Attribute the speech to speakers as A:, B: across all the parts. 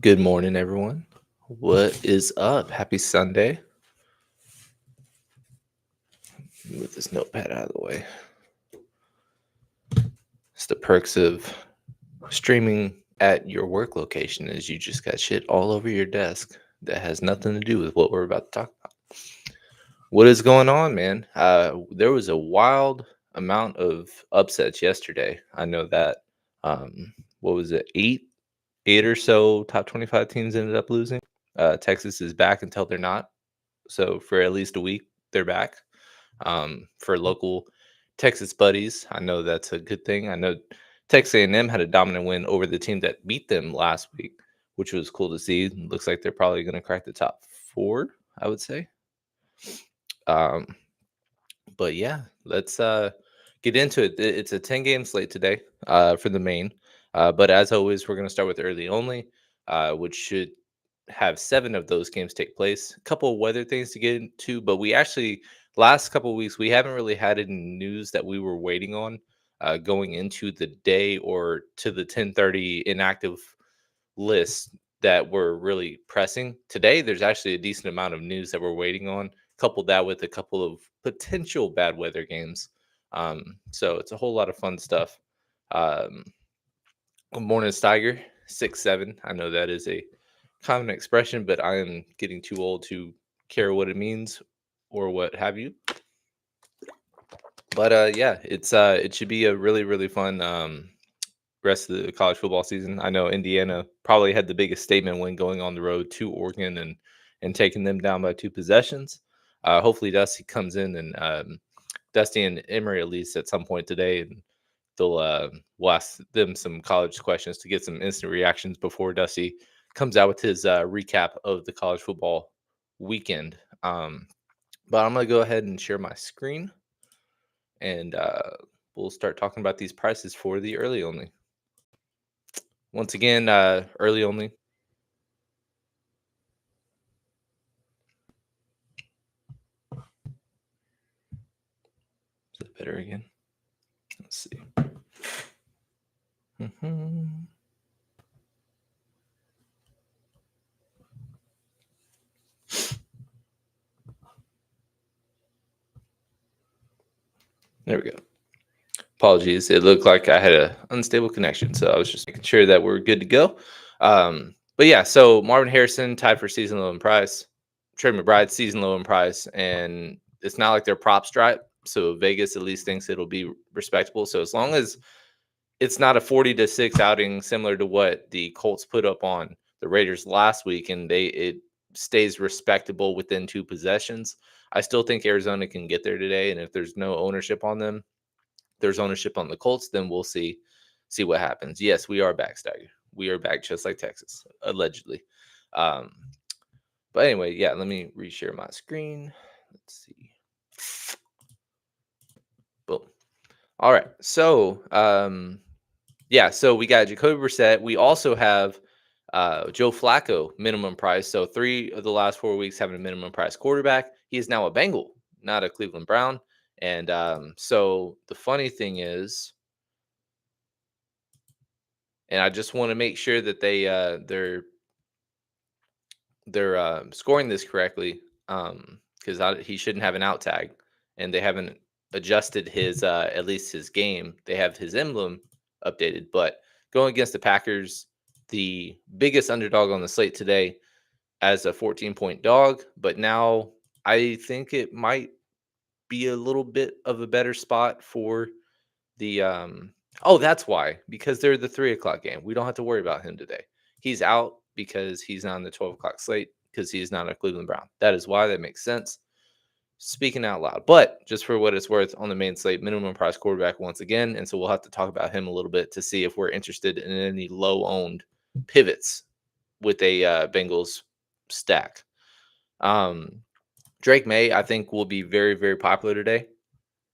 A: Good morning, everyone. What is up? Happy Sunday. Move this notepad out of the way. It's the perks of streaming at your work location is you just got shit all over your desk that has nothing to do with what we're about to talk about. What is going on, man? There was a wild amount of upsets yesterday. I know that. What was it? Eight or so top 25 teams ended up losing. Texas is back until they're not. So for at least a week, they're back. For local Texas buddies, I know that's a good thing. I know Texas A&M had a dominant win over the team that beat them last week, which was cool to see. Looks like they're probably going to crack the top four, I would say. Um, but yeah, let's get into it. It's a 10-game slate today for the main. But as always, we're going to start with early only, which should have 7 of those games take place. A couple of weather things to get into, but we actually last couple of weeks we haven't really had any news that we were waiting on going into the day or to the 10:30 inactive list that were really pressing. Today, there's actually a decent amount of news that we're waiting on. Coupled that with a couple of potential bad weather games, so it's a whole lot of fun stuff. Um, Good morning, Steiger 6'7". I know that is a common expression, but I am getting too old to care what it means or what have you. But yeah, it should be a really fun rest of the college football season. I know Indiana probably had the biggest statement win going on the road to Oregon and taking them down by 2 possessions. Hopefully Dusty comes in and Dusty and Emory at least at some point today, and we'll ask them some college questions to get some instant reactions before Dusty comes out with his recap of the college football weekend. But I'm gonna go ahead and share my screen, and we'll start talking about these prices for the early only. Once again, early only. Is it better again? Let's see. There we go. Apologies. It looked like I had an unstable connection, so I was just making sure that we're good to go. But yeah, so Marvin Harrison tied for season low in price. Trey McBride season low in price, and it's not like they're props dry. So Vegas at least thinks it'll be respectable. So as long as it's not a 40-6 outing similar to what the Colts put up on the Raiders last week, and it stays respectable within 2 possessions, I still think Arizona can get there today. And if there's no ownership on them, there's ownership on the Colts, then we'll see what happens. Yes, we are back, Steiger. We are back just like Texas, allegedly. But anyway, yeah, let me reshare my screen. Let's see. Boom. All right. So, yeah, so we got Jacoby Brissett. We also have Joe Flacco minimum price. So 3 of the last 4 weeks having a minimum price quarterback. He is now a Bengal, not a Cleveland Brown. And so the funny thing is, and I just want to make sure that they're scoring this correctly, because he shouldn't have an out tag, and they haven't adjusted his at least his game. They have his emblem updated, but going against the Packers, the biggest underdog on the slate today as a 14-point dog, but now I think it might be a little bit of a better spot for the oh, that's why, because they're the 3 o'clock game. We don't have to worry about him today. He's out because he's not on the 12 o'clock slate because he's not a Cleveland Brown. That is why. That makes sense. Speaking out loud, but just for what it's worth, on the main slate, minimum price quarterback once again, and so we'll have to talk about him a little bit to see if we're interested in any low-owned pivots with a Bengals stack. Drake May, I think, will be very popular today.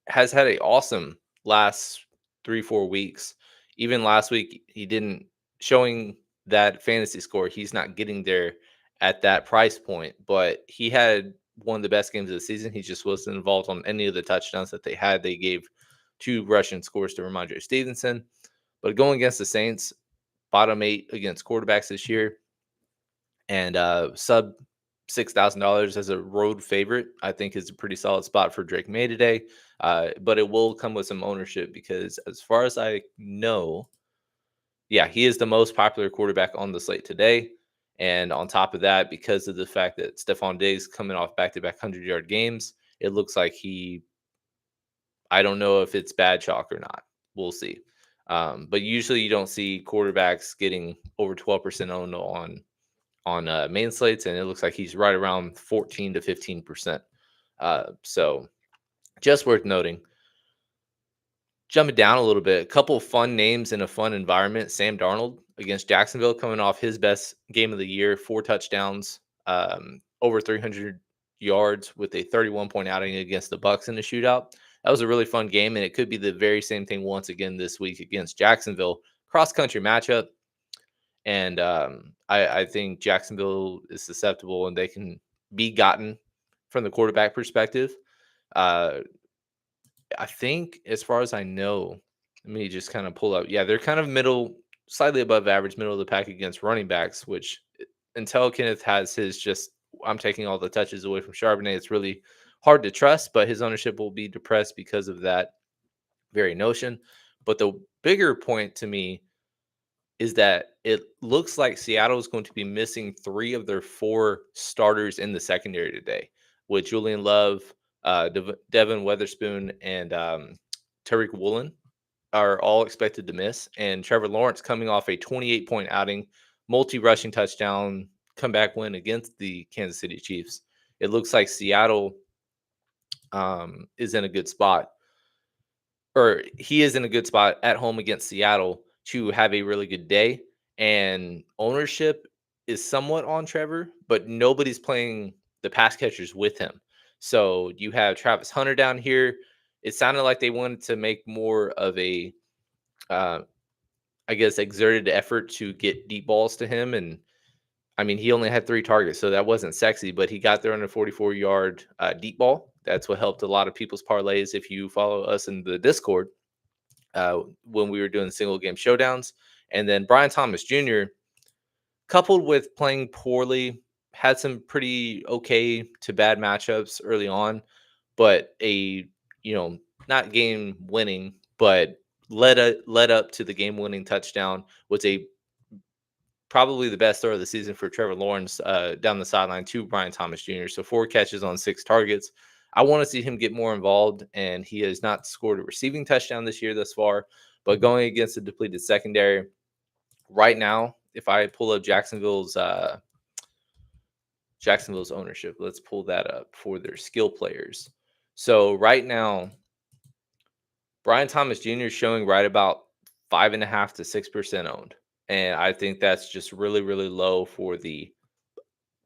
A: Has had an awesome last 3-4 weeks. Even last week, he didn't showing that fantasy score. He's not getting there at that price point, but he had one of the best games of the season. He just wasn't involved on any of the touchdowns that they had. They gave 2 rushing scores to Ramondre Stevenson. But going against the Saints, bottom 8 against quarterbacks this year, And sub $6,000 as a road favorite, I think is a pretty solid spot for Drake May today. But it will come with some ownership because, as far as I know, yeah, he is the most popular quarterback on the slate today. And on top of that, because of the fact that Stephon Diggs coming off back-to-back 100-yard games, it looks like I don't know if it's bad chalk or not. We'll see. But usually you don't see quarterbacks getting over 12% owned on main slates, and it looks like he's right around 14 to 15%. So just worth noting. Jumping down a little bit, a couple fun names in a fun environment. Sam Darnold against Jacksonville, coming off his best game of the year, 4 touchdowns, over 300 yards with a 31-point outing against the Bucks in the shootout. That was a really fun game, and it could be the very same thing once again this week against Jacksonville. Cross country matchup, and I think Jacksonville is susceptible, and they can be gotten from the quarterback perspective. Uh, I think, as far as I know, let me just kind of pull up. Yeah, they're kind of middle, slightly above average, middle of the pack against running backs, which until Kenneth has his just, I'm taking all the touches away from Charbonnet, it's really hard to trust, but his ownership will be depressed because of that very notion. But the bigger point to me is that it looks like Seattle is going to be missing 3 of their 4 starters in the secondary today, with Julian Love, Devin Weatherspoon, and Tariq Woolen are all expected to miss. And Trevor Lawrence coming off a 28-point outing, multi-rushing touchdown, comeback win against the Kansas City Chiefs. It looks like Seattle is in a good spot, or he is in a good spot at home against Seattle to have a really good day. And ownership is somewhat on Trevor, but nobody's playing the pass catchers with him. So you have Travis Hunter down here. It sounded like they wanted to make more of a, uh, I guess, exerted effort to get deep balls to him. And I mean, he only had 3 targets, so that wasn't sexy, but he got there on a 44-yard deep ball. That's what helped a lot of people's parlays. If you follow us in the Discord, when we were doing single game showdowns. And then Brian Thomas Jr., coupled with playing poorly, had some pretty okay to bad matchups early on, but not game winning, but led up to the game winning touchdown was a probably the best throw of the season for Trevor Lawrence down the sideline to Brian Thomas Jr. So 4 catches on 6 targets. I want to see him get more involved, and he has not scored a receiving touchdown this year thus far. But going against a depleted secondary right now, if I pull up Jacksonville's ownership, let's pull that up for their skill players. So right now, Brian Thomas Jr. is showing right about 5.5 to 6% owned. And I think that's just really, really low for the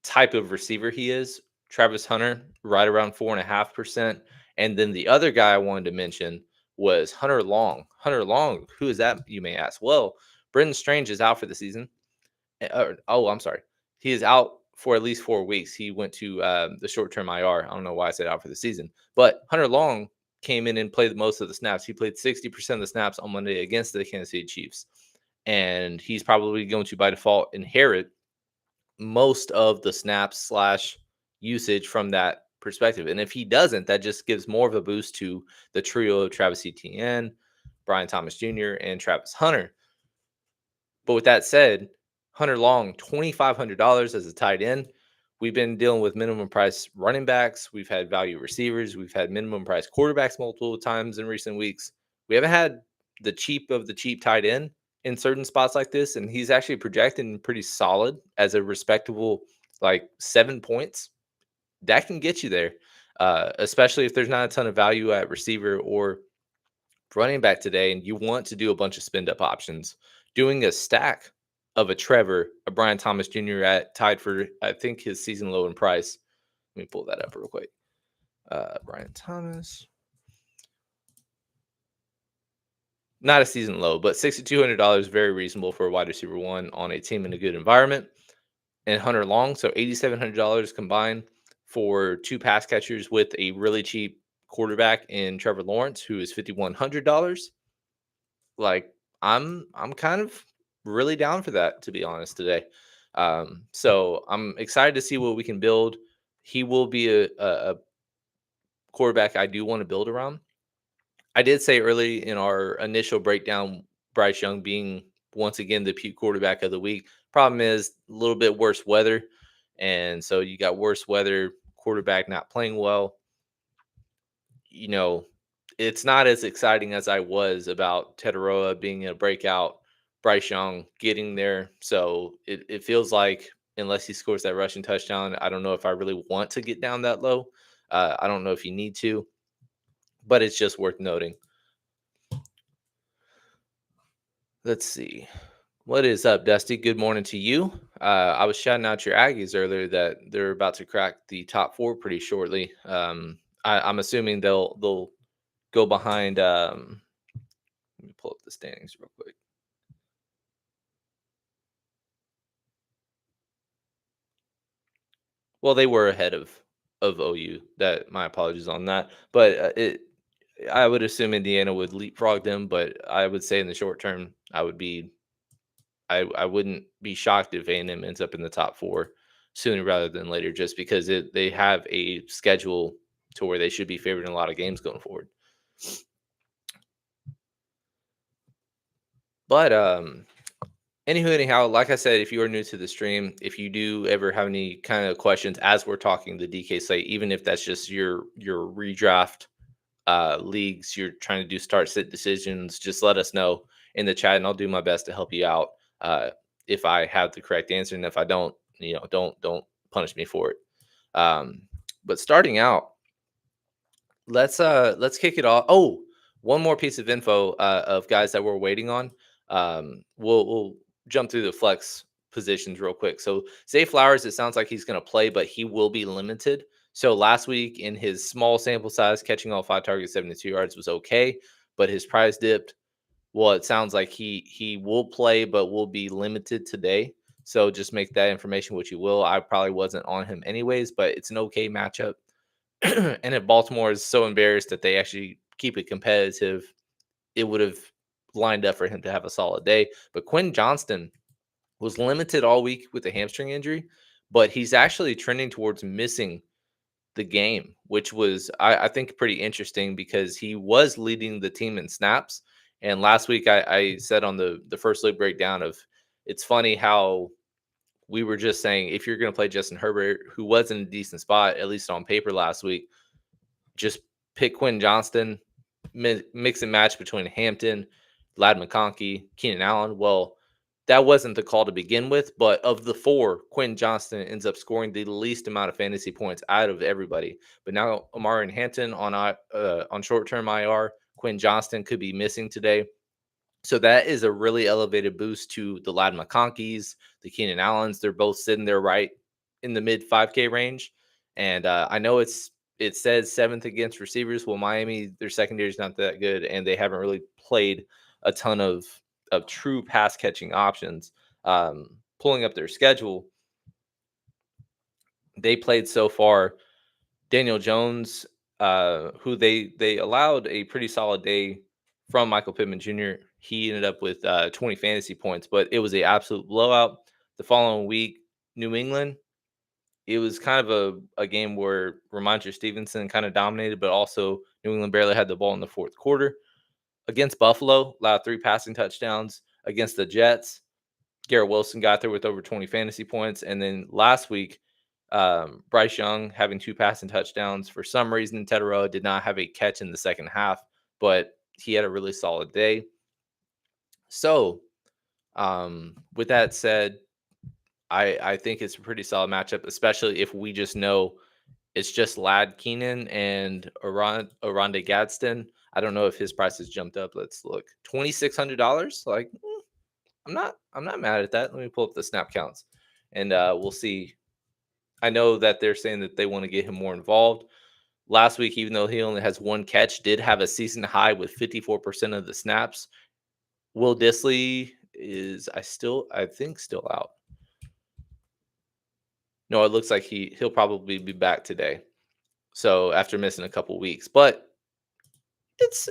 A: type of receiver he is. Travis Hunter, right around 4.5%. And then the other guy I wanted to mention was Hunter Long. Hunter Long, who is that, you may ask? Well, Brendan Strange is out for the season. I'm sorry. He is out for at least 4 weeks. He went to the short-term IR. I don't know why I said out for the season. But Hunter Long came in and played most of the snaps. He played 60% of the snaps on Monday against the Kansas City Chiefs. And he's probably going to, by default, inherit most of the snaps / usage from that perspective. And if he doesn't, that just gives more of a boost to the trio of Travis Etienne, Brian Thomas Jr., and Travis Hunter. But with that said, Hunter Long, $2,500 as a tight end. We've been dealing with minimum price running backs. We've had value receivers. We've had minimum price quarterbacks multiple times in recent weeks. We haven't had the cheap of the cheap tight end in certain spots like this. And he's actually projecting pretty solid as a respectable, like 7 points. That can get you there, especially if there's not a ton of value at receiver or running back today, and you want to do a bunch of spend up options. Doing a stack of a Trevor, a Brian Thomas Jr. at tied for, I think, his season low in price. Let me pull that up real quick. Brian Thomas, not a season low, but $6,200, very reasonable for a wide receiver 1 on a team in a good environment. And Hunter Long, so $8,700 combined for 2 pass catchers with a really cheap quarterback in Trevor Lawrence, who is $5,100. Like, I'm kind of really down for that, to be honest, today. So I'm excited to see what we can build. He will be a quarterback I do want to build around. I did say early in our initial breakdown, Bryce Young being once again the puke quarterback of the week. Problem is a little bit worse weather. And so you got worse weather, quarterback not playing well. You know, it's not as exciting as I was about Tetaroa being a breakout, Bryce Young getting there. So it feels like unless he scores that rushing touchdown, I don't know if I really want to get down that low. I don't know if you need to, but it's just worth noting. Let's see. What is up, Dusty? Good morning to you. I was shouting out your Aggies earlier that they're about to crack the top four pretty shortly. I'm assuming they'll go behind. Let me pull up the standings real quick. Well, they were ahead of OU. That my apologies on that, but I would assume Indiana would leapfrog them, but I would say in the short term, I wouldn't be shocked if A&M ends up in the top four sooner rather than later, just because they have a schedule to where they should be favored in a lot of games going forward. But anyhow, like I said, if you are new to the stream, if you do ever have any kind of questions as we're talking the DK slate, even if that's just your redraft leagues, you're trying to do start sit decisions, just let us know in the chat, and I'll do my best to help you out. If I have the correct answer, and if I don't, don't punish me for it. But starting out, let's kick it off. Oh, one more piece of info of guys that we're waiting on. We'll jump through the flex positions real quick. So Zay Flowers, it sounds like he's going to play, but he will be limited. So last week in his small sample size, catching all 5 targets, 72 yards was okay, but his price dipped. Well, it sounds like he will play, but will be limited today. So just make that information what you will. I probably wasn't on him anyways, but it's an okay matchup. And if Baltimore is so embarrassed that they actually keep it competitive, it would have lined up for him to have a solid day. But Quinn Johnston was limited all week with a hamstring injury, but he's actually trending towards missing the game, which was, I think, pretty interesting because he was leading the team in snaps. And last week I said on the first look breakdown of it's funny how we were just saying if you're going to play Justin Herbert, who was in a decent spot, at least on paper last week, just pick Quinn Johnston, mix and match between Hampton, Lad McConkey, Keenan Allen. Well, that wasn't the call to begin with, but of the four, Quinn Johnston ends up scoring the least amount of fantasy points out of everybody. But now Amari and Hampton on short term IR, Quinn Johnston could be missing today. So that is a really elevated boost to the Lad McConkeys, the Keenan Allens. They're both sitting there right in the mid 5K range. And I know it says seventh against receivers. Well, Miami, their secondary is not that good, and they haven't really played a ton of true pass catching options. Pulling up their schedule, they played so far. Daniel Jones, who they allowed a pretty solid day from Michael Pittman Jr. He ended up with 20 fantasy points, but it was an absolute blowout. The following week, New England, it was kind of a game where Ramondre Stevenson kind of dominated, but also New England barely had the ball in the fourth quarter. Against Buffalo, allowed 3 passing touchdowns. Against the Jets, Garrett Wilson got there with over 20 fantasy points. And then last week, Bryce Young having 2 passing touchdowns. For some reason, Tetaroa did not have a catch in the second half, but he had a really solid day. So, with that said, I think it's a pretty solid matchup, especially if we just know it's just Lad Keenan and Aronde Gadsden. I don't know if his price has jumped up. Let's look. $2,600. Like, I'm not mad at that. Let me pull up the snap counts, and we'll see. I know that they're saying that they want to get him more involved. Last week, even though he only has 1 catch, did have a season high with 54% of the snaps. Will Disley is I think still out. No, it looks like he'll probably be back today. So after missing a couple weeks, but it's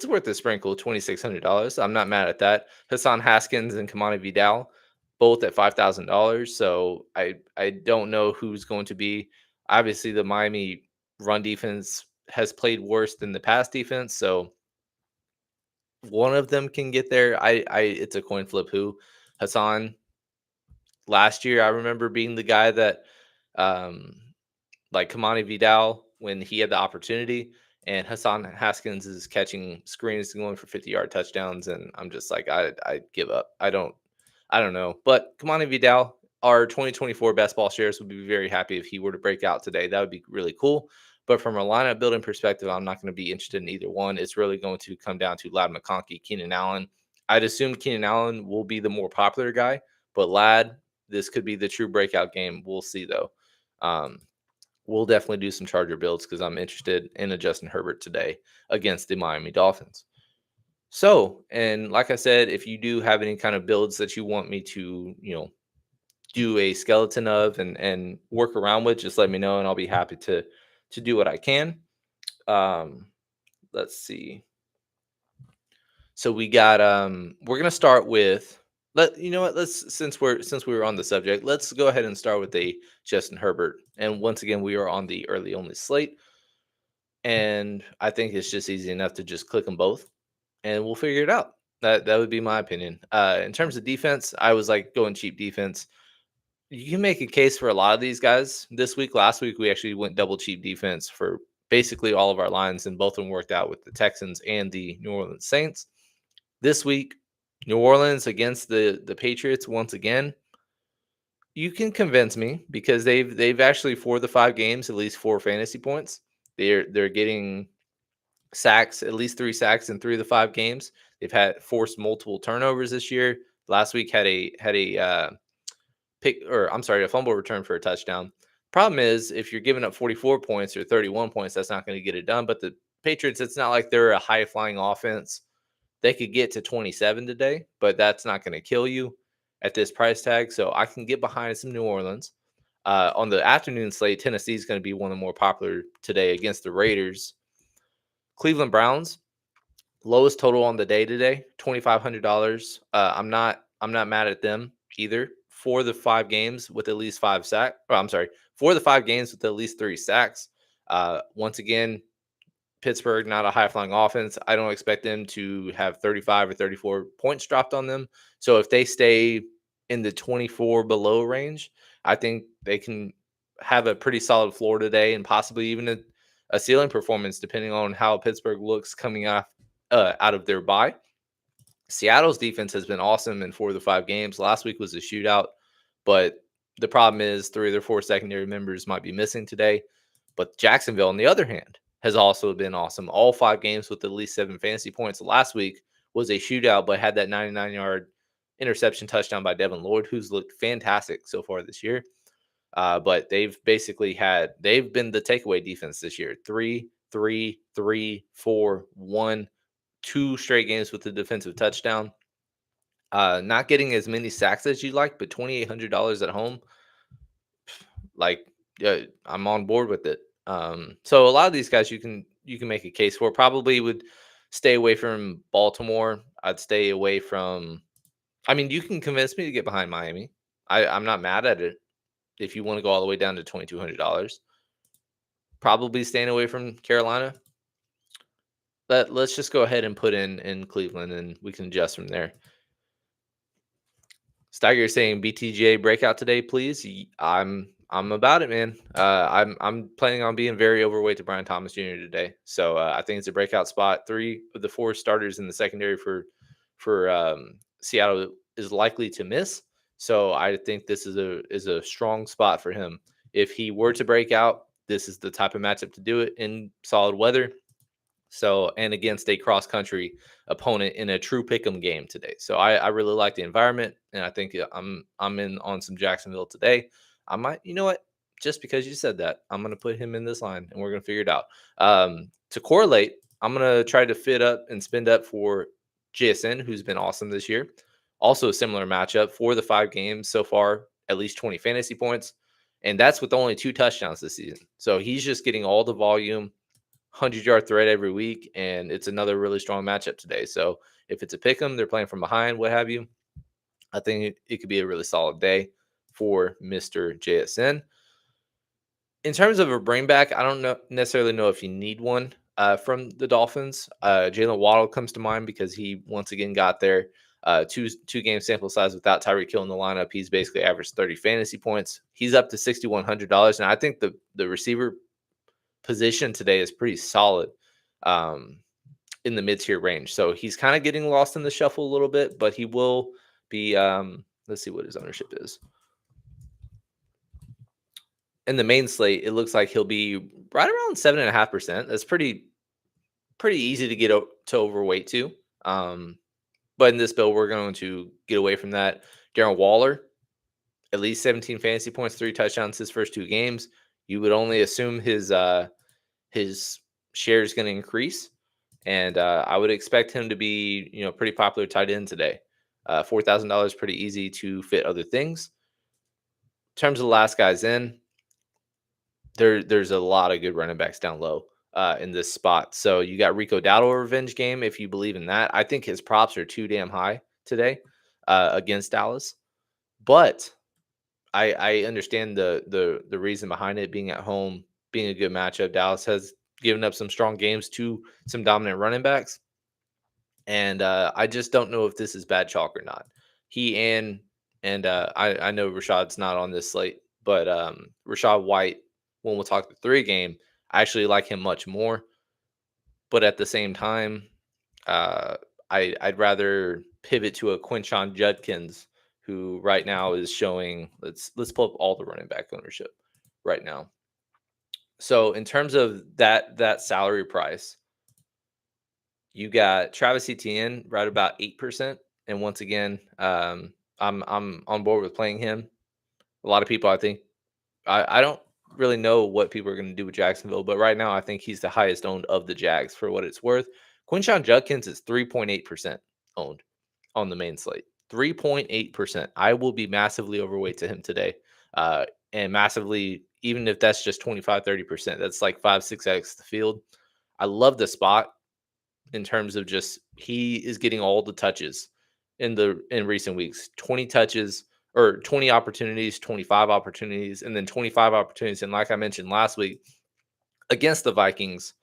A: worth a sprinkle. $2,600. I'm not mad at that. Hassan Haskins and Kamani Vidal both at $5,000. So I don't know who's going to be. Obviously, the Miami run defense has played worse than the pass defense, so one of them can get there. I it's a coin flip. Who Hassan last year? I remember being the guy that um like Kamani Vidal when he had the opportunity, and Hassan Haskins is catching screens and going for 50-yard touchdowns, and I'm just like, I give up. I don't know. But Kamani Vidal, our 2024 best ball shares would be very happy if he were to break out today. That would be really cool. But from a lineup building perspective, I'm not going to be interested in either one. It's really going to come down to Lad McConkey, Keenan Allen. I'd assume Keenan Allen will be the more popular guy, but Lad, this could be the true breakout game. We'll see though. Um, we'll definitely do some Charger builds because I'm interested in a Justin Herbert today against the Miami Dolphins. So, and like I said, if you do have any kind of builds that you want me to, do a skeleton of and work around with, just let me know and I'll be happy to do what I can. Um, let's see. So we got we're gonna start with let's since we were on the subject, let's go ahead and start with a Justin Herbert. And once again, we are on the early only slate. And I think it's just easy enough to just click them both and we'll figure it out. That would be my opinion. In terms of defense, I was like going cheap defense. You can make a case for a lot of these guys this week. Last week, we actually went double cheap defense for basically all of our lines, and both of them worked out with the Texans and the New Orleans Saints. This week, New Orleans against the Patriots once again. You can convince me because they've actually for the 5 games at least 4 fantasy points. They're getting sacks, at least 3 sacks in 3 of the 5 games. They've had forced multiple turnovers this year. Last week had a fumble return for a touchdown. Problem is, if you're giving up 44 points or 31 points, that's not going to get it done. But the Patriots, it's not like they're a high flying offense. They could get to 27 today, but that's not going to kill you at this price tag. So I can get behind some New Orleans. On the afternoon slate, Tennessee is going to be one of the more popular today against the Raiders. Cleveland Browns, lowest total on the day today, $2,500. I'm not mad at them either. For the 5 games with at least 5 sacks. Oh, I'm sorry, for the 5 games with at least 3 sacks. Once again, Pittsburgh, not a high flying offense. I don't expect them to have 35 or 34 points dropped on them. So if they stay in the 24 below range, I think they can have a pretty solid floor today and possibly even a ceiling performance, depending on how Pittsburgh looks coming off out of their bye. Seattle's defense has been awesome in 4 of the 5 games. Last week was a shootout, but the problem is 3 of their 4 secondary members might be missing today. But Jacksonville, on the other hand, has also been awesome. All 5 games with at least 7 fantasy points. Last week was a shootout, but had that 99-yard interception touchdown by Devin Lloyd, who's looked fantastic so far this year. But they've been the takeaway defense this year. 3, 3, 3, 4, 1, 2 straight games with the defensive touchdown. Not getting as many sacks as you like, but $2,800 at home, like I'm on board with it. So a lot of these guys you can make a case for. Probably would stay away from Baltimore. I'd stay away from. I mean, you can convince me to get behind Miami. I'm not mad at it. If you want to go all the way down to $2,200, probably staying away from Carolina. But let's just go ahead and put in Cleveland, and we can adjust from there. Steiger saying BTJ breakout today, please. I'm about it, man. I'm planning on being very overweight to Brian Thomas Jr. today, so I think it's a breakout spot. 3 of the 4 starters in the secondary for Seattle is likely to miss, so I think this is a strong spot for him. If he were to break out, this is the type of matchup to do it in solid weather. So, and against a cross country opponent in a true pick'em game today. So I really like the environment, and I think I'm in on some Jacksonville today. I might, you know what? Just because you said that, I'm gonna put him in this line, and we're gonna figure it out. To correlate, I'm gonna try to fit up and spend up for JSN, who's been awesome this year. Also, a similar matchup for the 5 games so far, at least 20 fantasy points, and that's with only 2 touchdowns this season. So he's just getting all the volume. 100-yard threat every week, and it's another really strong matchup today. So if it's a pick 'em, they're playing from behind, what have you. I think it could be a really solid day for Mr. JSN. In terms of a bring back, I don't necessarily know if you need one from the Dolphins. Jalen Waddle comes to mind because he once again got there. Two game sample size without Tyreek Hill in the lineup. He's basically averaged 30 fantasy points. He's up to $6,100, and I think the receiver position today is pretty solid in the mid tier range. So he's kind of getting lost in the shuffle a little bit, but he will be. Let's see what his ownership is. In the main slate, it looks like he'll be right around 7.5%. That's pretty easy to get to overweight to. But in this build, we're going to get away from that. Darren Waller, at least 17 fantasy points, 3 touchdowns his first 2 games. You would only assume his share is going to increase, and I would expect him to be pretty popular tight end today. $4,000 pretty easy to fit other things. In terms of the last guys in, there's a lot of good running backs down low in this spot. So you got Rico Dowdle revenge game if you believe in that. I think his props are too damn high today against Dallas, but I understand the reason behind it being at home, being a good matchup. Dallas has given up some strong games to some dominant running backs, and I just don't know if this is bad chalk or not. He and I know Rashad's not on this slate, but Rashad White, when we'll talk the 3 game, I actually like him much more. But at the same time, I'd rather pivot to a Quinshon Judkins, who right now is showing. Let's pull up all the running back ownership right now. So in terms of that salary price, you got Travis Etienne right about 8%, and once again, I'm on board with playing him. A lot of people, I think, I don't really know what people are going to do with Jacksonville, but right now I think he's the highest owned of the Jags for what it's worth. Quinshon Judkins is 3.8% owned on the main slate. 3.8%. I will be massively overweight to him today. And massively, even if that's just 25-30%, that's like 5-6x the field. I love the spot in terms of just he is getting all the touches in recent weeks. 20 touches or 20 opportunities, 25 opportunities, and then 25 opportunities. And like I mentioned last week, against the Vikings,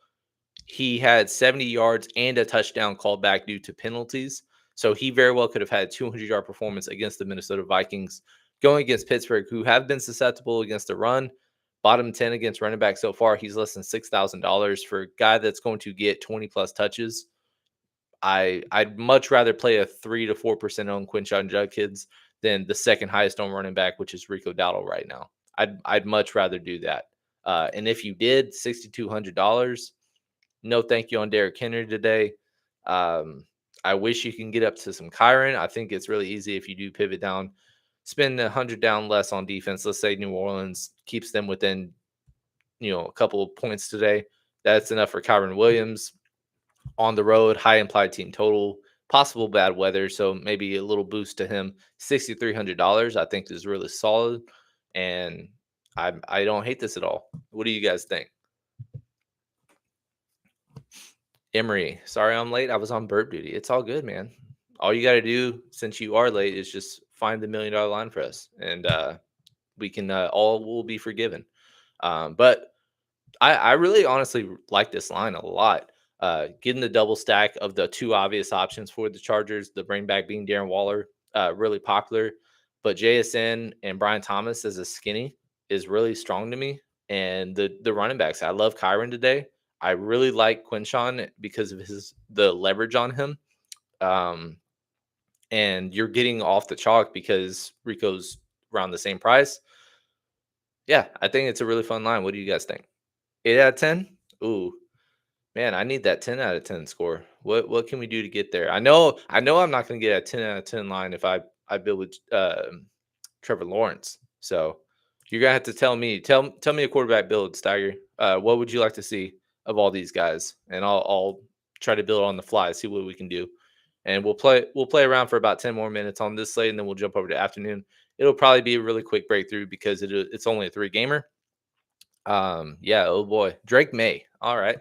A: he had 70 yards and a touchdown called back due to penalties. So he very well could have had a 200-yard performance against the Minnesota Vikings. Going against Pittsburgh, who have been susceptible against the run, bottom 10 against running back so far. He's less than $6,000 for a guy that's going to get 20-plus touches. I'd much rather play a 3 to 4% on Quinshon Judkins than the second highest on running back, which is Rico Dowdle right now. I'd much rather do that. And if you did $6,200, no thank you on Derrick Henry today. I wish you can get up to some Kyron. I think it's really easy if you do pivot down, spend 100 down less on defense. Let's say New Orleans keeps them within, a couple of points today. That's enough for Kyron Williams. On the road, high implied team total, possible bad weather, so maybe a little boost to him. $6,300, I think, is really solid, and I don't hate this at all. What do you guys think? Emery, sorry I'm late. I was on burp duty. It's all good, man. All you got to do, since you are late, is just find the $1 million line for us, and we can all will be forgiven. But I really honestly like this line a lot. Getting the double stack of the 2 obvious options for the Chargers, the bring back being Darren Waller, really popular. But JSN and Brian Thomas as a skinny is really strong to me. And the running backs, I love Kyron today. I really like Quinshon because of the leverage on him. And you're getting off the chalk because Rico's around the same price. Yeah, I think it's a really fun line. What do you guys think? 8 out of 10? Ooh, man, I need that 10 out of 10 score. What can we do to get there? I know I'm not going to get a 10 out of 10 line if I build with Trevor Lawrence. So you're gonna have to tell me a quarterback build, Steiger. What would you like to see of all these guys? And I'll try to build on the fly, see what we can do. And we'll play around for about 10 more minutes on this slate, and then we'll jump over to afternoon. It'll probably be a really quick breakthrough because it's only a 3 gamer. Yeah, oh boy. Drake May. All right.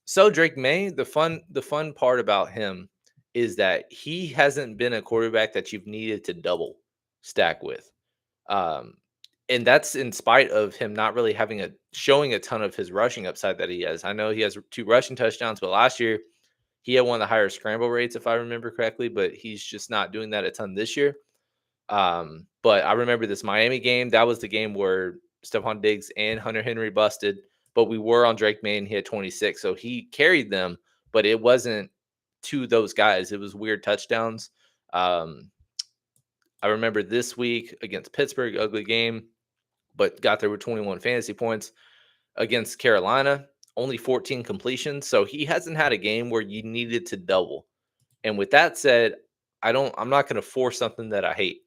A: So Drake May, the fun part about him is that he hasn't been a quarterback that you've needed to double stack with. Um, and that's in spite of him not really showing a ton of his rushing upside that he has. I know he has 2 rushing touchdowns, but last year he had one of the higher scramble rates, if I remember correctly, but he's just not doing that a ton this year. But I remember this Miami game. That was the game where Stephon Diggs and Hunter Henry busted, but we were on Drake May and he had 26. So he carried them, but it wasn't to those guys. It was weird touchdowns. Um, I remember this week against Pittsburgh, ugly game, but got there with 21 fantasy points. Against Carolina, only 14 completions. So he hasn't had a game where you needed to double. And with that said, I'm not going to force something that I hate.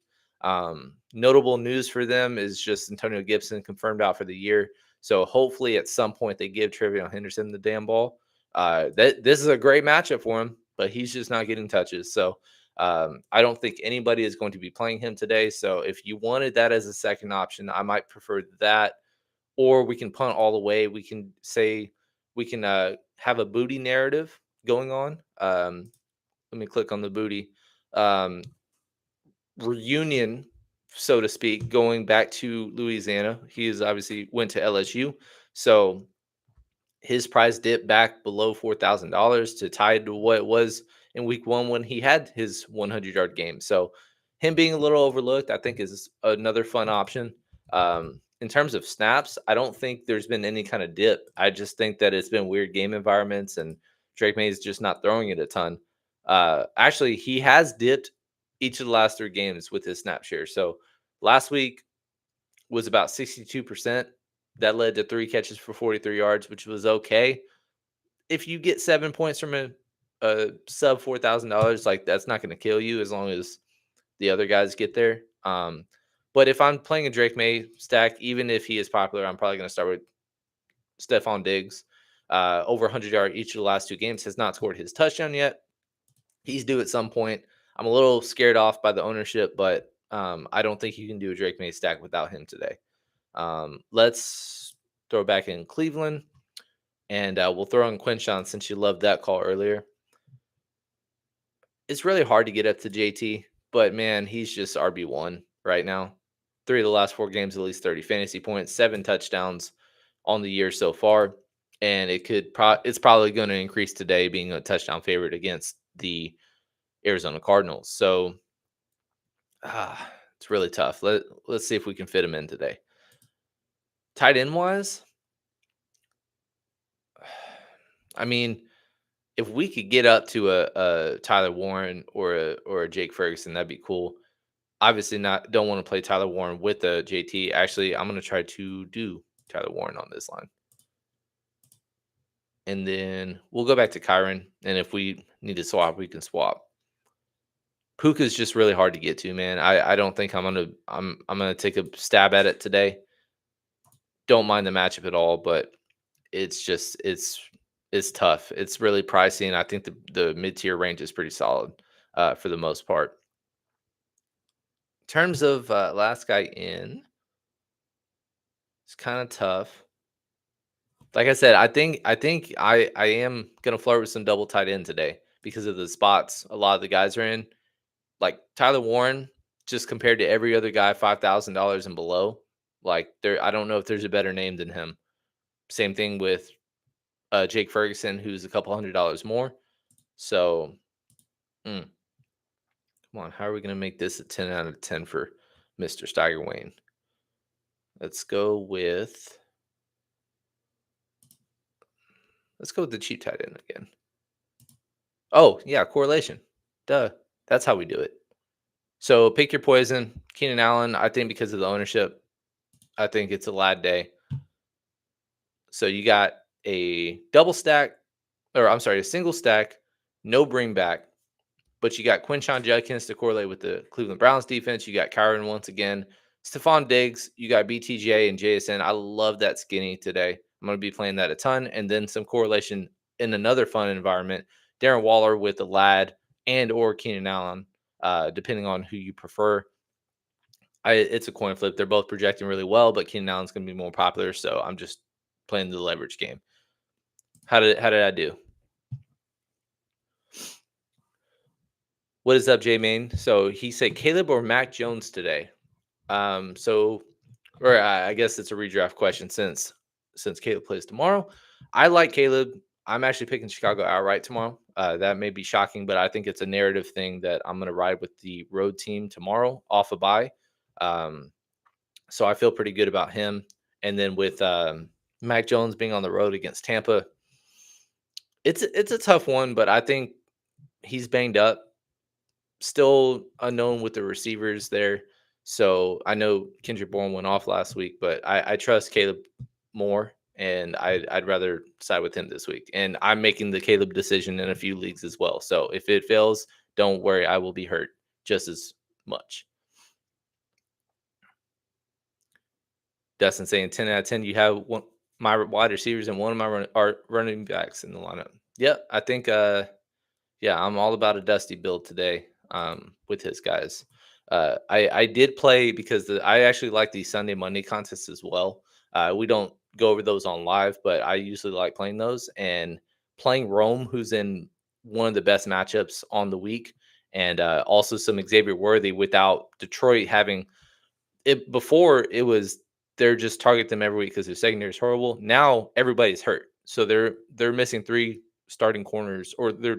A: Notable news for them is just Antonio Gibson confirmed out for the year. So hopefully at some point they give Trevion Henderson the damn ball. This is a great matchup for him, but he's just not getting touches. So I don't think anybody is going to be playing him today. So if you wanted that as a second option, I might prefer that. Or we can punt all the way. We can have a booty narrative going on. Let me click on the booty. Reunion, so to speak, going back to Louisiana. He is obviously went to LSU. So his price dipped back below $4,000 to tie to what it was in week 1 when he had his 100-yard game. So him being a little overlooked, I think, is another fun option. In terms of snaps, I don't think there's been any kind of dip. I just think that it's been weird game environments and Drake May is just not throwing it a ton. Actually, he has dipped each of the last 3 games with his snap share. So last week was about 62%. That led to 3 catches for 43 yards, which was okay. If you get 7 points from a sub $4,000, like that's not going to kill you as long as the other guys get there. But if I'm playing a Drake May stack, even if he is popular, I'm probably going to start with Stephon Diggs. Over 100 yard each of the last 2 games, has not scored his touchdown yet. He's due at some point. I'm a little scared off by the ownership, but I don't think you can do a Drake May stack without him today. Let's throw back in Cleveland, and we'll throw in Quinshawn since you loved that call earlier. It's really hard to get up to JT, but man, he's just RB1 right now. 3 of the last 4 games, at least 30 fantasy points, 7 touchdowns on the year so far, and it's probably going to increase today, being a touchdown favorite against the Arizona Cardinals. So it's really tough. Let's see if we can fit him in today. Tight end wise, I mean, if we could get up to a Tyler Warren or a Jake Ferguson, that'd be cool. Obviously, don't want to play Tyler Warren with a JT. Actually, I'm going to try to do Tyler Warren on this line. And then we'll go back to Kyron. And if we need to swap, we can swap. Puka is just really hard to get to, man. I don't think I'm gonna take a stab at it today. Don't mind the matchup at all, but it's tough. It's really pricey, and I think the mid-tier range is pretty solid for the most part. In terms of last guy in, it's kind of tough. Like I said, I think I am gonna flirt with some double tight end today because of the spots a lot of the guys are in. Like Tyler Warren, just compared to every other guy $5,000 and below, like I don't know if there's a better name than him. Same thing with Jake Ferguson, who's a couple $100 more. So, come on, how are we going to make this a 10 out of 10 for Mr. Steiger Wayne? Let's go with the cheap tight end again. Oh, yeah, correlation. Duh. That's how we do it. So pick your poison. Keenan Allen, I think because of the ownership, I think it's a lad day. So you got a single stack, no bring back, but you got Quinshon Judkins to correlate with the Cleveland Browns defense. You got Kyron once again. Stephon Diggs, you got BTJ and JSN. I love that skinny today. I'm going to be playing that a ton. And then some correlation in another fun environment. Darren Waller with the lad and or Keenan Allen, depending on who you prefer. It's a coin flip. They're both projecting really well, but Keenan Allen's going to be more popular. So I'm just playing the leverage game. How did I do? What is up, J Main? So he said Caleb or Mac Jones today. I guess it's a redraft question since Caleb plays tomorrow. I like Caleb. I'm actually picking Chicago outright tomorrow. That may be shocking, but I think it's a narrative thing that I'm going to ride with the road team tomorrow off a bye. Um, so I feel pretty good about him. And then with Mac Jones being on the road against Tampa, it's a tough one, but I think he's banged up. Still unknown with the receivers there. So I know Kendrick Bourne went off last week, but I trust Caleb more, and I'd rather side with him this week. And I'm making the Caleb decision in a few leagues as well. So if it fails, don't worry, I will be hurt just as much. Dustin saying 10 out of 10. You have one my wide receivers and one of my running backs in the lineup. Yep, I think yeah, I'm all about a Dusty build today with his guys. I did play because I actually like the Sunday Monday contests as well. We don't go over those on live, but I usually like playing those and playing Rome, who's in one of the best matchups on the week, and also some Xavier Worthy without Detroit having it before. It was they're just target them every week because their secondary is horrible. Now everybody's hurt, so they're missing three starting corners or their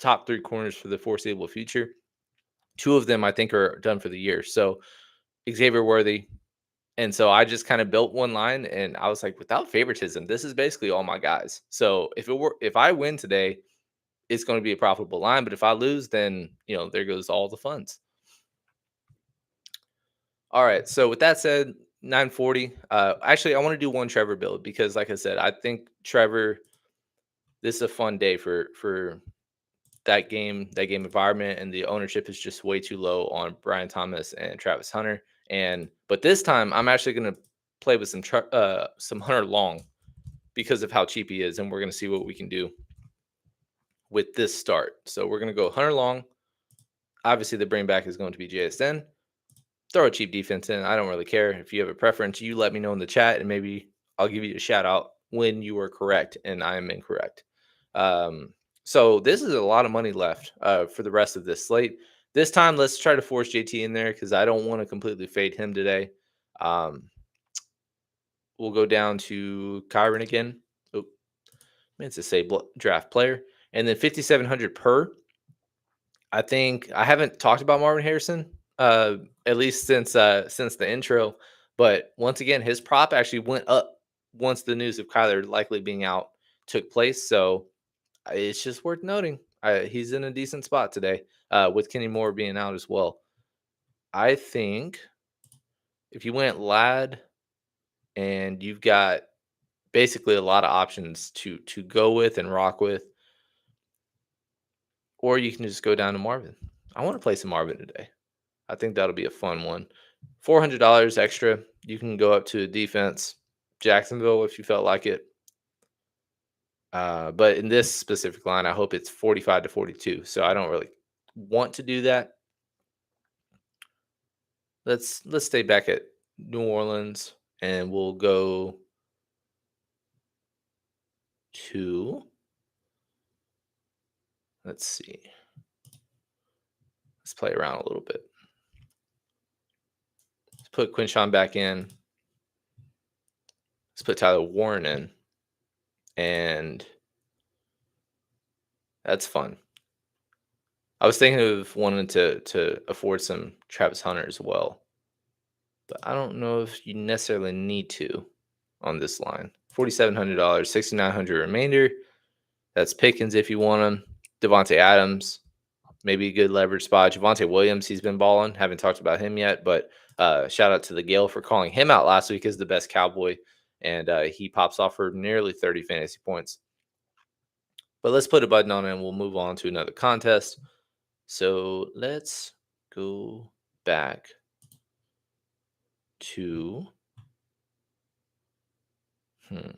A: top three corners for the foreseeable future. Two of them I think are done for the year. So Xavier Worthy. And so I just kind of built one line and I was like, without favoritism, this is basically all my guys. So if I win today, it's going to be a profitable line. But if I lose, then there goes all the funds. All right. So with that said, 940. Actually, I want to do one Trevor build because, like I said, I think Trevor. This is a fun day for that game environment, and the ownership is just way too low on Brian Thomas and Travis Hunter. But this time, I'm actually going to play with some Hunter Long because of how cheap he is, and we're going to see what we can do with this start. So we're going to go Hunter Long. Obviously, the bring back is going to be JSN. Throw a cheap defense in. I don't really care. If you have a preference, you let me know in the chat, and maybe I'll give you a shout out when you are correct and I am incorrect. So this is a lot of money left for the rest of this slate. This time, let's try to force JT in there because I don't want to completely fade him today. We'll go down to Kyron again. Oh, it's a say draft player. And then 5,700 per. I think I haven't talked about Marvin Harrison, at least since the intro. But once again, his prop actually went up once the news of Kyler likely being out took place. So it's just worth noting. He's in a decent spot today with Kenny Moore being out as well. I think if you went Lad and you've got basically a lot of options to go with and rock with, or you can just go down to Marvin. I want to play some Marvin today. I think that'll be a fun one. $400 extra. You can go up to defense, Jacksonville if you felt like it. But in this specific line, I hope it's 45 to 42. So I don't really want to do that. Let's stay back at New Orleans and we'll go to, let's see. Let's play around a little bit. Let's put Quinshawn back in. Let's put Tyler Warren in. And that's fun. I was thinking of wanting to afford some Travis Hunter as well. But I don't know if you necessarily need to on this line. $4,700, $6,900 remainder. That's Pickens if you want him. Devontae Adams, maybe a good leverage spot. Javonte Williams, he's been balling. Haven't talked about him yet, but shout out to the Gale for calling him out last week as the best Cowboy. And he pops off for nearly 30 fantasy points. But let's put a button on it and we'll move on to another contest. So let's go back to go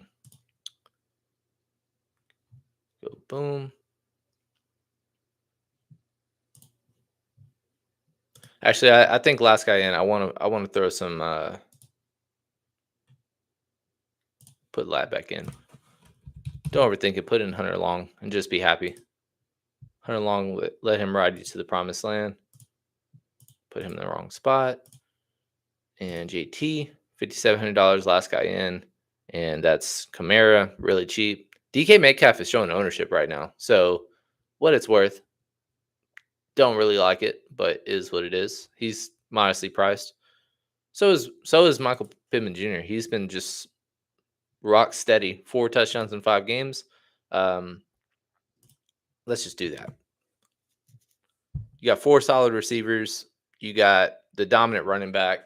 A: boom. Actually, I think last guy in. I want to throw some put Lad back in. Don't overthink it. Put in Hunter Long and just be happy. Hunt along with, let him ride you to the promised land. Put him in the wrong spot. And JT, $5,700 last guy in. And that's Kamara, really cheap. DK Metcalf is showing ownership right now. So what it's worth, don't really like it, but is what it is. He's modestly priced. So is Michael Pittman Jr. He's been just rock steady. 4 touchdowns in 5 games. Let's just do that. You got 4 solid receivers. You got the dominant running back.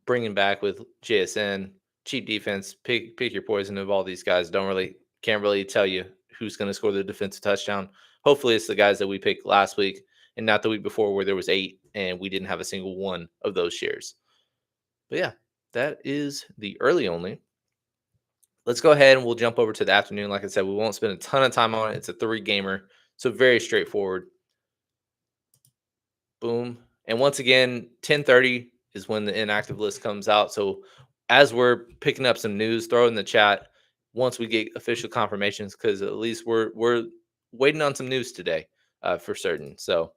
A: Bringing back with JSN, cheap defense. Pick your poison of all these guys. Can't really tell you who's going to score the defensive touchdown. Hopefully, it's the guys that we picked last week and not the week before where there was 8 and we didn't have a single one of those shares. But yeah, that is the early only. Let's go ahead and we'll jump over to the afternoon. Like I said, we won't spend a ton of time on it. It's a 3-gamer, so very straightforward. Boom. And once again, 10:30 is when the inactive list comes out. So as we're picking up some news, throw it in the chat once we get official confirmations, because at least we're waiting on some news today for certain. So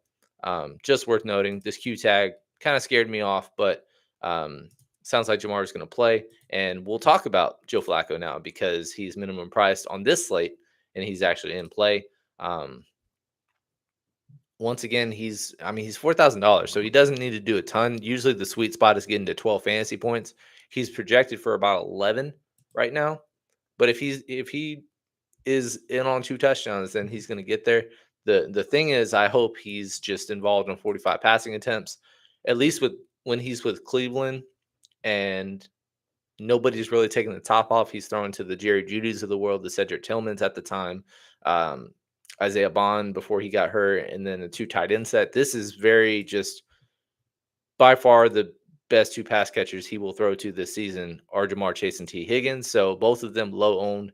A: just worth noting, this Q tag kind of scared me off, but sounds like Jamar is going to play. And we'll talk about Joe Flacco now because he's minimum priced on this slate and he's actually in play. Once again, he's $4,000, so he doesn't need to do a ton. Usually the sweet spot is getting to 12 fantasy points. He's projected for about 11 right now. But if he is in on 2 touchdowns, then he's going to get there. The thing is, I hope he's just involved in 45 passing attempts, at least when he's with Cleveland and nobody's really taking the top off. He's throwing to the Jerry Judys of the world, the Cedric Tillmans at the time, Isaiah Bond before he got hurt, and then a 2 tight end set. This is very just by far the best 2 pass catchers he will throw to this season are Jamar Chase and T. Higgins. So both of them low owned,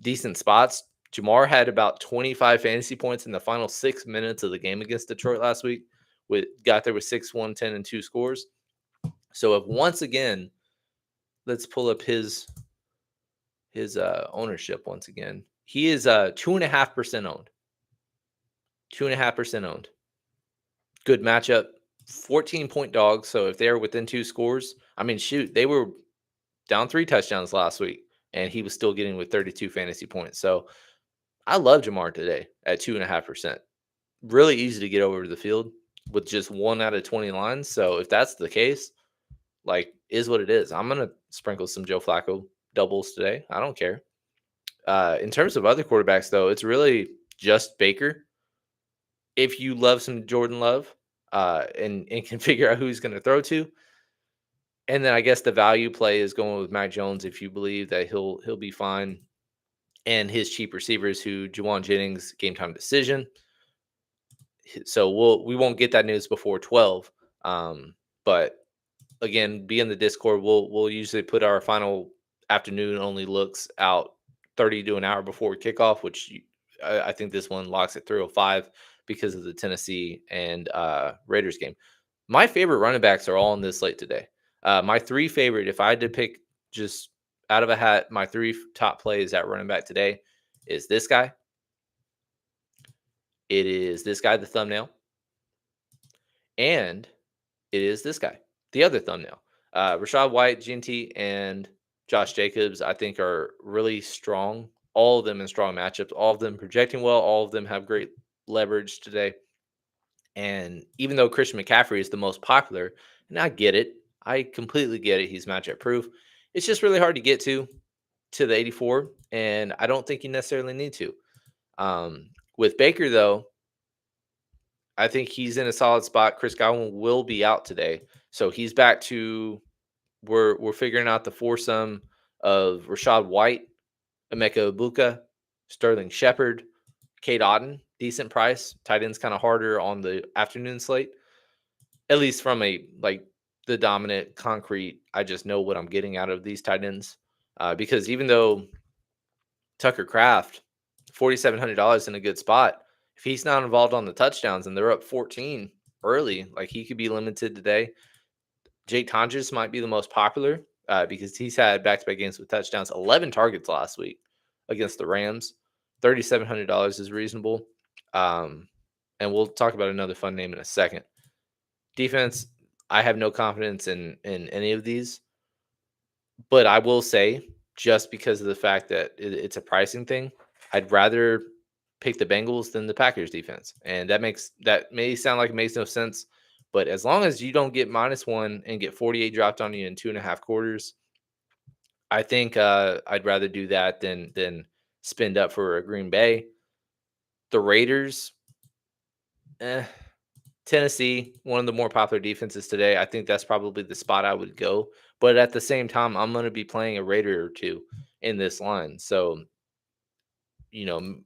A: decent spots. Jamar had about 25 fantasy points in the final 6 minutes of the game against Detroit last week. Got there with 6, 1, 10, and 2 scores. So if once again, let's pull up his ownership once again. He is 2.5% owned. 2.5% owned. Good matchup. 14-point dog. So if they're within 2 scores, they were down 3 touchdowns last week, and he was still getting with 32 fantasy points. So I love Jamar today at 2.5%. Really easy to get over to the field with just 1 out of 20 lines. So if that's the case, is what it is. I'm gonna sprinkle some Joe Flacco doubles today. I don't care. In terms of other quarterbacks, though, it's really just Baker. If you love some Jordan Love and can figure out who he's going to throw to, and then I guess the value play is going with Mac Jones if you believe that he'll be fine, and his cheap receivers who Juwan Jennings game time decision. So we won't get that news before 12, but again, be in the Discord. We'll usually put our final afternoon only looks out 30 to an hour before kickoff, which I think this one locks at 3:05 because of the Tennessee and Raiders game. My favorite running backs are all in this slate today. My 3 favorite, if I had to pick just out of a hat, my 3 top plays at running back today is this guy. It is this guy, the thumbnail. And it is this guy, the other thumbnail. Rachaad White, GNT, and Josh Jacobs, I think, are really strong. All of them in strong matchups. All of them projecting well. All of them have great leverage today. And even though Christian McCaffrey is the most popular, and I get it, I completely get it. He's matchup proof. It's just really hard to get to the 84, and I don't think you necessarily need to. With Baker, though, I think he's in a solid spot. Chris Godwin will be out today, so he's back to we're figuring out the foursome of Rachaad White, Emeka Egbuka, Sterling Shepard, Cade Otton. Decent price. Tight end's kind of harder on the afternoon slate, at least from the dominant concrete. I just know what I'm getting out of these tight ends because even though Tucker Kraft, $4,700 in a good spot. If he's not involved on the touchdowns and they're up 14 early, he could be limited today. Jake Tonjes might be the most popular because he's had back-to-back games with touchdowns, 11 targets last week against the Rams. $3,700 is reasonable. Um, and we'll talk about another fun name in a second. Defense, I have no confidence in any of these, but I will say, just because of the fact that it's a pricing thing, I'd rather pick the Bengals than the Packers defense. And that may sound like it makes no sense, but as long as you don't get -1 and get 48 dropped on you in 2.5 quarters, I think I'd rather do that than spend up for a Green Bay. The Raiders, eh, Tennessee, one of the more popular defenses today. I think that's probably the spot I would go. But at the same time, I'm going to be playing a Raider or two in this line. So,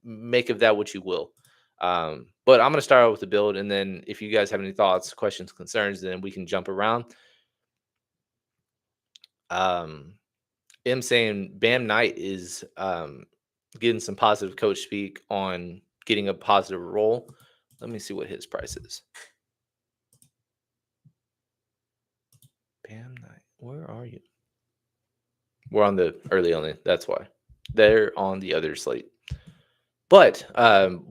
A: make of that what you will. But I'm going to start out with the build. And then if you guys have any thoughts, questions, concerns, then we can jump around. Um, M saying Bam Knight is getting some positive coach speak on getting a positive role. Let me see what his price is. Bam Knight, where are you? We're on the early only. That's why they're on the other slate. But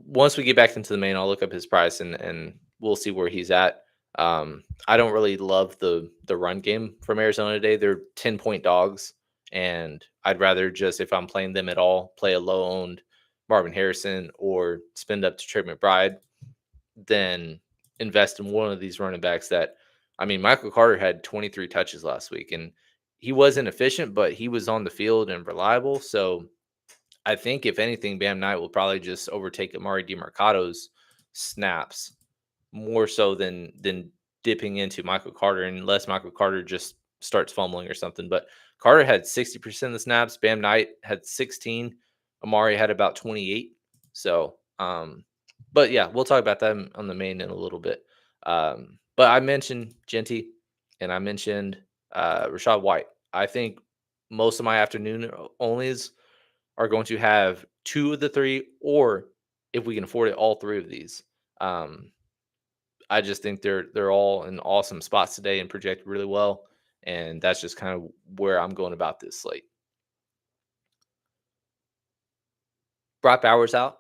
A: once we get back into the main, I'll look up his price and we'll see where he's at. I don't really love the run game from Arizona today. They're 10-point dogs, and I'd rather just, if I'm playing them at all, play a low owned Marvin Harrison or spend up to Trey McBride than invest in one of these running backs that, I mean, Michael Carter had 23 touches last week, and he wasn't efficient, but he was on the field and reliable. So I think if anything, Bam Knight will probably just overtake Amari DeMarcado's snaps more so than dipping into Michael Carter, unless Michael Carter just starts fumbling or something. But Carter had 60% of the snaps. Bam Knight had 16. Amari had about 28. So, but yeah, we'll talk about that on the main in a little bit. But I mentioned Genty and I mentioned Rashad White. I think most of my afternoon onlys are going to have two of the three, or if we can afford it, all three of these. Um, I just think they're all in awesome spots today and project really well, and that's just kind of where I'm going about this slate. Brock Bowers out.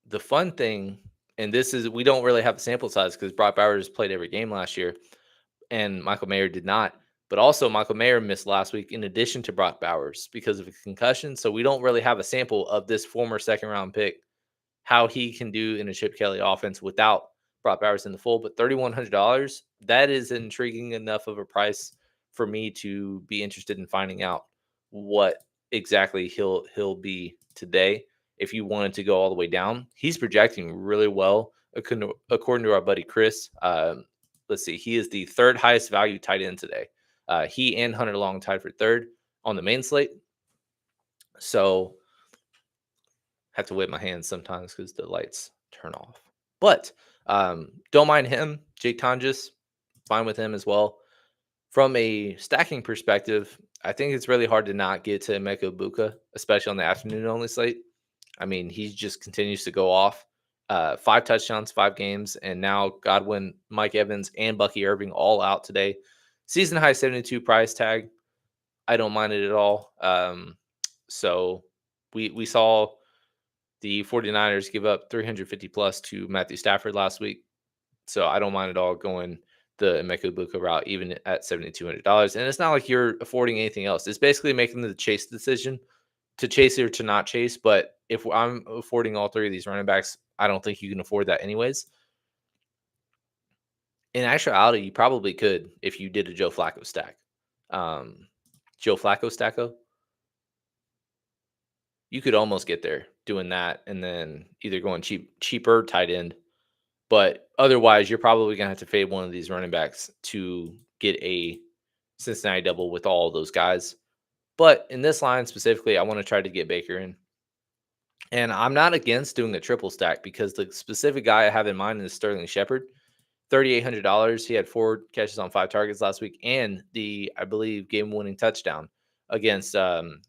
A: The fun thing, and this is, we don't really have a sample size because Brock Bowers played every game last year, and Michael Mayer did not. But also, Michael Mayer missed last week in addition to Brock Bowers because of a concussion. So we don't really have a sample of this former second round pick, how he can do in a Chip Kelly offense without Brock Bowers in the fold. But $3,100, that is intriguing enough of a price for me to be interested in finding out what exactly he'll be today. If you wanted to go all the way down, he's projecting really well according to our buddy Chris. Let's see, he is the third highest value tight end today. He and Hunter Long tied for third on the main slate. So have to wave my hands sometimes because the lights turn off. But don't mind him. Jake Tonjes, fine with him as well. From a stacking perspective, I think it's really hard to not get to Emeka Ibuka, especially on the afternoon only slate. I mean, he just continues to go off. 5 touchdowns, 5 games, and now Godwin, Mike Evans, and Bucky Irving all out today. Season high 72 price tag. I don't mind it at all. So we saw the 49ers give up 350 plus to Matthew Stafford last week. So I don't mind at all going the Emeka Ibuka route, even at $7,200. And it's not like you're affording anything else. It's basically making the chase decision to chase or to not chase. But if I'm affording all three of these running backs, I don't think you can afford that anyways. In actuality, you probably could if you did a Joe Flacco stack. Joe Flacco stacko. You could almost get there doing that and then either going cheaper tight end. But otherwise, you're probably going to have to fade one of these running backs to get a Cincinnati double with all those guys. But in this line specifically, I want to try to get Baker in. And I'm not against doing a triple stack because the specific guy I have in mind is Sterling Shepard. $3,800. He had 4 catches on 5 targets last week and the, I believe, game-winning touchdown against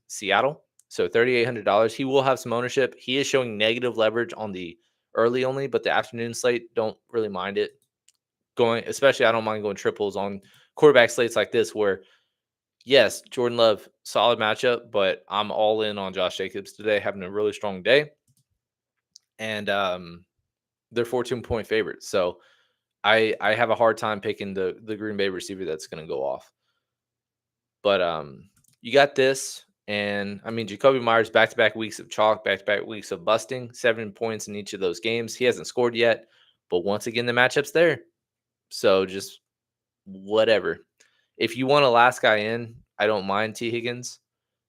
A: Seattle. So $3,800. He will have some ownership. He is showing negative leverage on the early only, but the afternoon slate, don't really mind it. Especially I don't mind going triples on quarterback slates like this where, yes, Jordan Love, solid matchup, but I'm all in on Josh Jacobs today, having a really strong day. And They're 14-point favorites. So I have a hard time picking the Green Bay receiver that's going to go off. But you got this, and I mean Jacoby Myers back-to-back weeks of chalk, back-to-back weeks of busting, 7 points in each of those games. He hasn't scored yet, but once again the matchup's there. So just whatever. If you want a last guy in, I don't mind T. Higgins.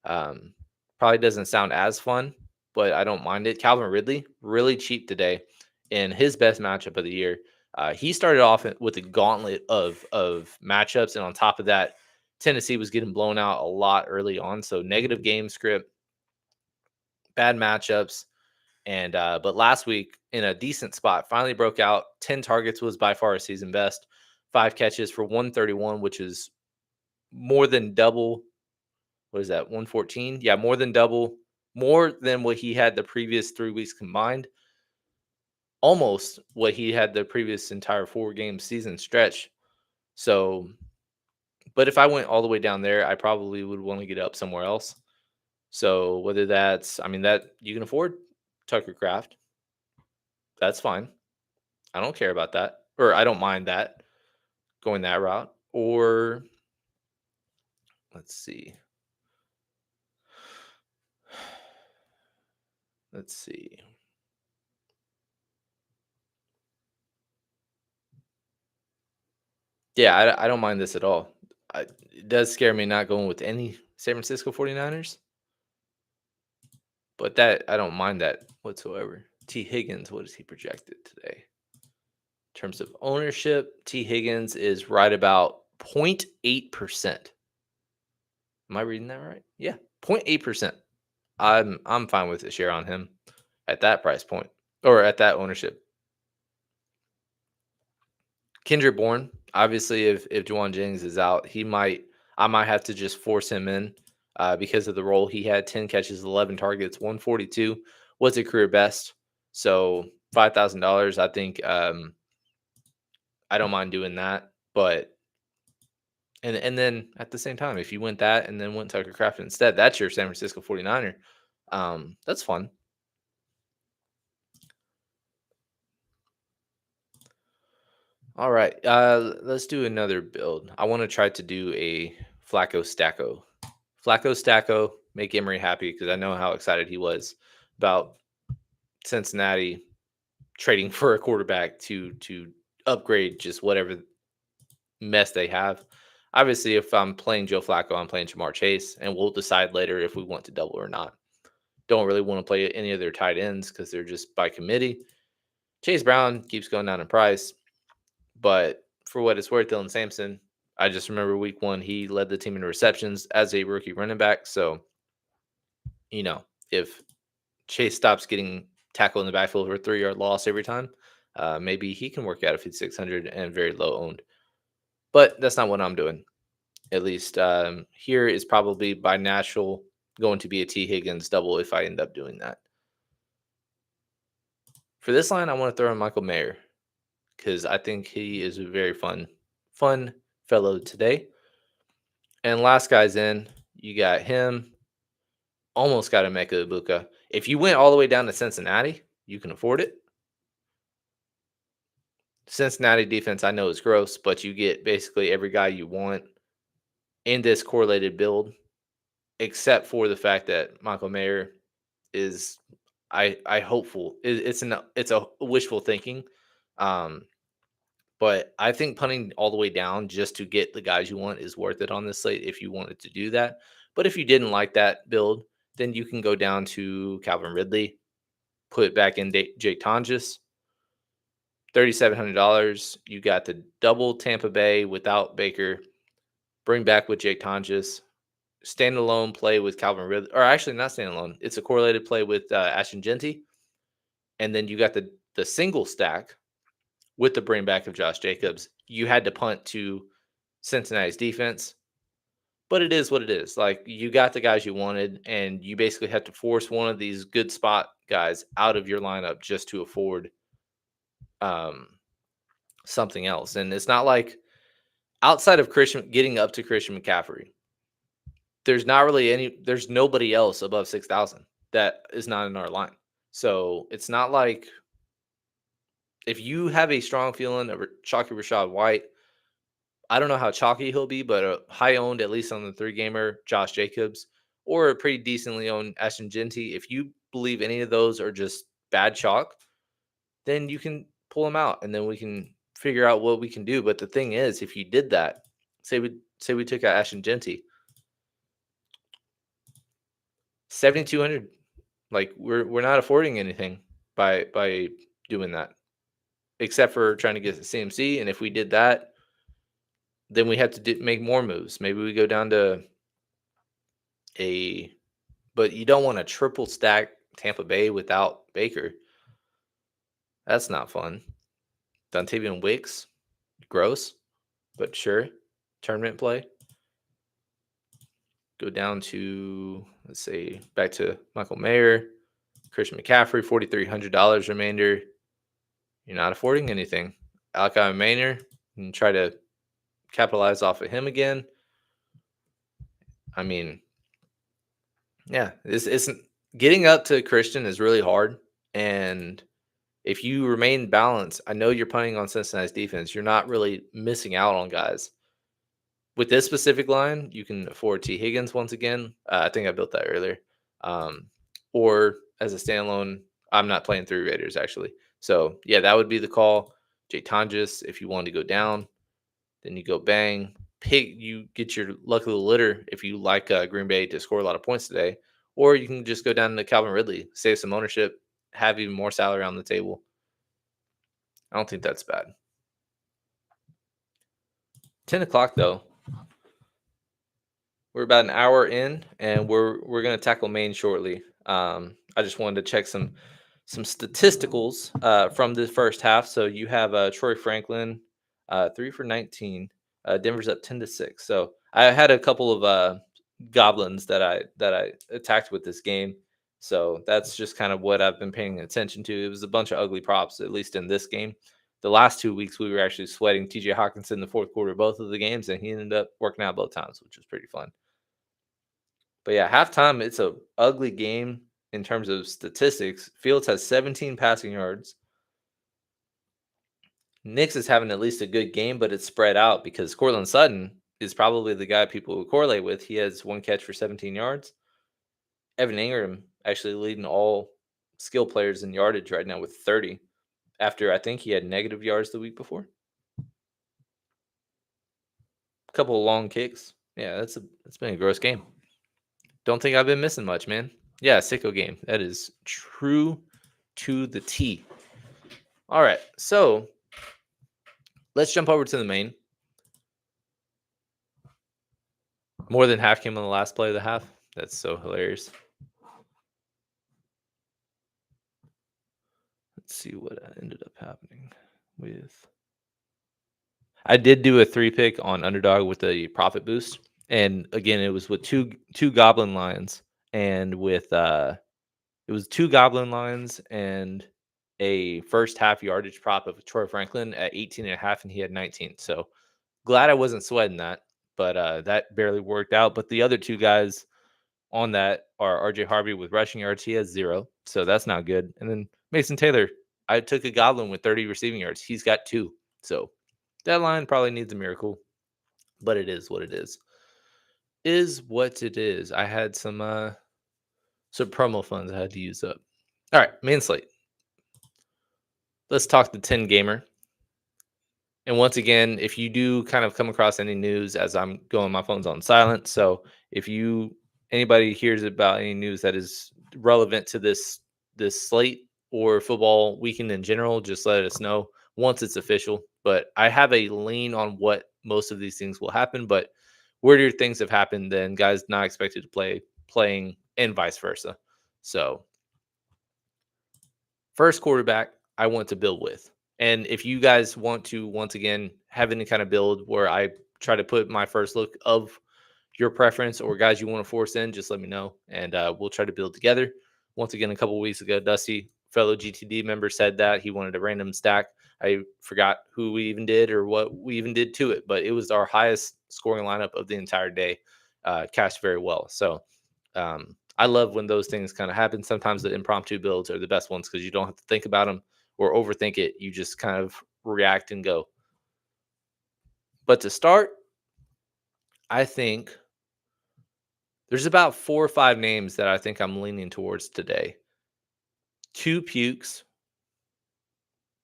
A: Um, Probably doesn't sound as fun, but I don't mind it. Calvin Ridley, really cheap today in his best matchup of the year. He started off with a gauntlet of matchups, and on top of that, Tennessee was getting blown out a lot early on. So negative game script, bad matchups, and but last week in a decent spot, finally broke out. 10 targets was by far a season best. 5 catches for 131, which is more than double. What is that? 114? Yeah, more than double, more than what he had the previous 3 weeks combined. Almost what he had the previous entire 4-game season stretch. So, but if I went all the way down there, I probably would want to get up somewhere else. So whether that's, I mean, that you can afford Tucker Craft, that's fine. I don't care about that, or I don't mind that going that route. Or let's see, let's see. Yeah, I don't mind this at all. It does scare me not going with any San Francisco 49ers, but that I don't mind that whatsoever. T. Higgins, what is he projected today? In terms of ownership, T. Higgins is right about 0.8%. Am I reading that right? Yeah, 0.8%. I'm fine with a share on him at that price point or at that ownership. Kendrick Bourne, obviously, if Juwan Jennings is out, I might have to just force him in because of the role he had. 10 catches, 11 targets, 142 was a career best. So $5,000, I think I don't mind doing that. But and then at the same time, if you went that and then went Tucker Craft instead, that's your San Francisco 49er. That's fun. All right, let's do another build. I want to try to do a Flacco Stacko. Flacco Stacko, make Emery happy because I know how excited he was about Cincinnati trading for a quarterback to upgrade just whatever mess they have. Obviously, if I'm playing Joe Flacco, I'm playing Jamar Chase, and we'll decide later if we want to double or not. Don't really want to play any of their tight ends because they're just by committee. Chase Brown keeps going down in price. But for what it's worth, Dylan Sampson, I just remember week 1, he led the team in receptions as a rookie running back. So, if Chase stops getting tackled in the backfield for a 3-yard loss every time, maybe he can work out if he's 600 and very low owned. But that's not what I'm doing. At least here is probably by natural going to be a T. Higgins double if I end up doing that. For this line, I want to throw in Michael Mayer because I think he is a very fun fellow today. And last guy's in, you got him. Almost got Emeka Ibuka. If you went all the way down to Cincinnati, you can afford it. Cincinnati defense, I know is gross, but you get basically every guy you want in this correlated build, except for the fact that Michael Mayer is, I hopeful. It's a wishful thinking. But I think punting all the way down just to get the guys you want is worth it on this slate if you wanted to do that. But if you didn't like that build, then you can go down to Calvin Ridley, put back in Jake Tonjes, $3,700. You got the double Tampa Bay without Baker, bring back with Jake Tonjes, standalone play with Calvin Ridley, or actually not standalone. It's a correlated play with Ashton Genty. And then you got the single stack with the bring back of Josh Jacobs. You had to punt to Cincinnati's defense, but it is what it is. Like, you got the guys you wanted, and you basically had to force one of these good spot guys out of your lineup just to afford something else. And it's not like outside of getting up to Christian McCaffrey, there's nobody else above 6,000 that is not in our line. So it's not like If you have a strong feeling of chalky Rashad White, I don't know how chalky he'll be, but a high owned, at least on the 3-gamer, Josh Jacobs, or a pretty decently owned Ashton Genty, if you believe any of those are just bad chalk, then you can pull them out and then we can figure out what we can do. But the thing is, if you did that, say we took out Ashton Genty, 7,200, like we're not affording anything by doing that, except for trying to get the CMC. And if we did that, then we have to make more moves. Maybe we go down to a, but you don't want to triple stack Tampa Bay without Baker. That's not fun. Dontavian Wicks, gross, but sure. Tournament play. Go down to, let's say, back to Michael Mayer, Christian McCaffrey, $4,300 remainder. You're not affording anything. Alki Maynor, and try to capitalize off of him again. I mean, yeah, this isn't getting up to Christian is really hard. And if you remain balanced, I know you're punting on Cincinnati's defense. You're not really missing out on guys. With this specific line, you can afford T. Higgins once again. I think I built that earlier. Or as a standalone, I'm not playing 3 Raiders actually. So yeah, that would be the call. Jay Tonjes, if you want to go down, then you go bang. You get your luck of the litter if you like Green Bay to score a lot of points today. Or you can just go down to Calvin Ridley, save some ownership, have even more salary on the table. I don't think that's bad. 10 o'clock though. We're about an hour in, and we're going to tackle Maine shortly. I just wanted to check some statisticals from the first half. So you have Troy Franklin, 3 for 19. Denver's up 10-6. So I had a couple of goblins that I attacked with this game. So that's just kind of what I've been paying attention to. It was a bunch of ugly props, at least in this game. The last 2 weeks, we were actually sweating TJ Hawkinson in the fourth quarter, both of the games, and he ended up working out both times, which was pretty fun. But yeah, halftime, it's a ugly game in terms of statistics. Fields has 17 passing yards. Nix is having at least a good game, but it's spread out because Cortland Sutton is probably the guy people will correlate with. He has 1 catch for 17 yards. Evan Ingram actually leading all skill players in yardage right now with 30 after I think he had negative yards the week before. A couple of long kicks. Yeah, it's been a gross game. Don't think I've been missing much, man. Yeah, sicko game. That is true to the T. All right, so let's jump over to the main. More than half came on the last play of the half. That's so hilarious. Let's see what ended up happening with. I did do a 3-pick on underdog with a profit boost, and again, it was with two goblin lines, and with it was 2 goblin lines and a first half yardage prop of Troy Franklin at 18.5, and he had 19. So glad I wasn't sweating that, but that barely worked out. But the other 2 guys on that are RJ Harvey with rushing yards. He has 0, so that's not good. And then Mason Taylor, I took a goblin with 30 receiving yards. He's got 2. So that line probably needs a miracle, but it is what it is. Is what it is. I had some promo funds I had to use up. All right, main slate. Let's talk the 10 gamer. And once again, if you do kind of come across any news as I'm going, my phone's on silent. So if anybody hears about any news that is relevant to this slate or football weekend in general, just let us know once it's official. But I have a lean on what most of these things will happen. But weirder things have happened than guys not expected to playing and vice versa. So first quarterback I want to build with. And if you guys want to, once again, have any kind of build where I try to put my first look of your preference or guys you want to force in, just let me know. And we'll try to build together. Once again, a couple of weeks ago, Dusty, fellow GTD member, said that he wanted a random stack. I forgot who we even did or what we even did to it, but it was our highest scoring lineup of the entire day. Cashed very well. So I love when those things kind of happen. Sometimes the impromptu builds are the best ones because you don't have to think about them. or overthink it. You just kind of react and go. But to start, I think there's about 4 or 5 names that I think I'm leaning towards today. 2 pukes,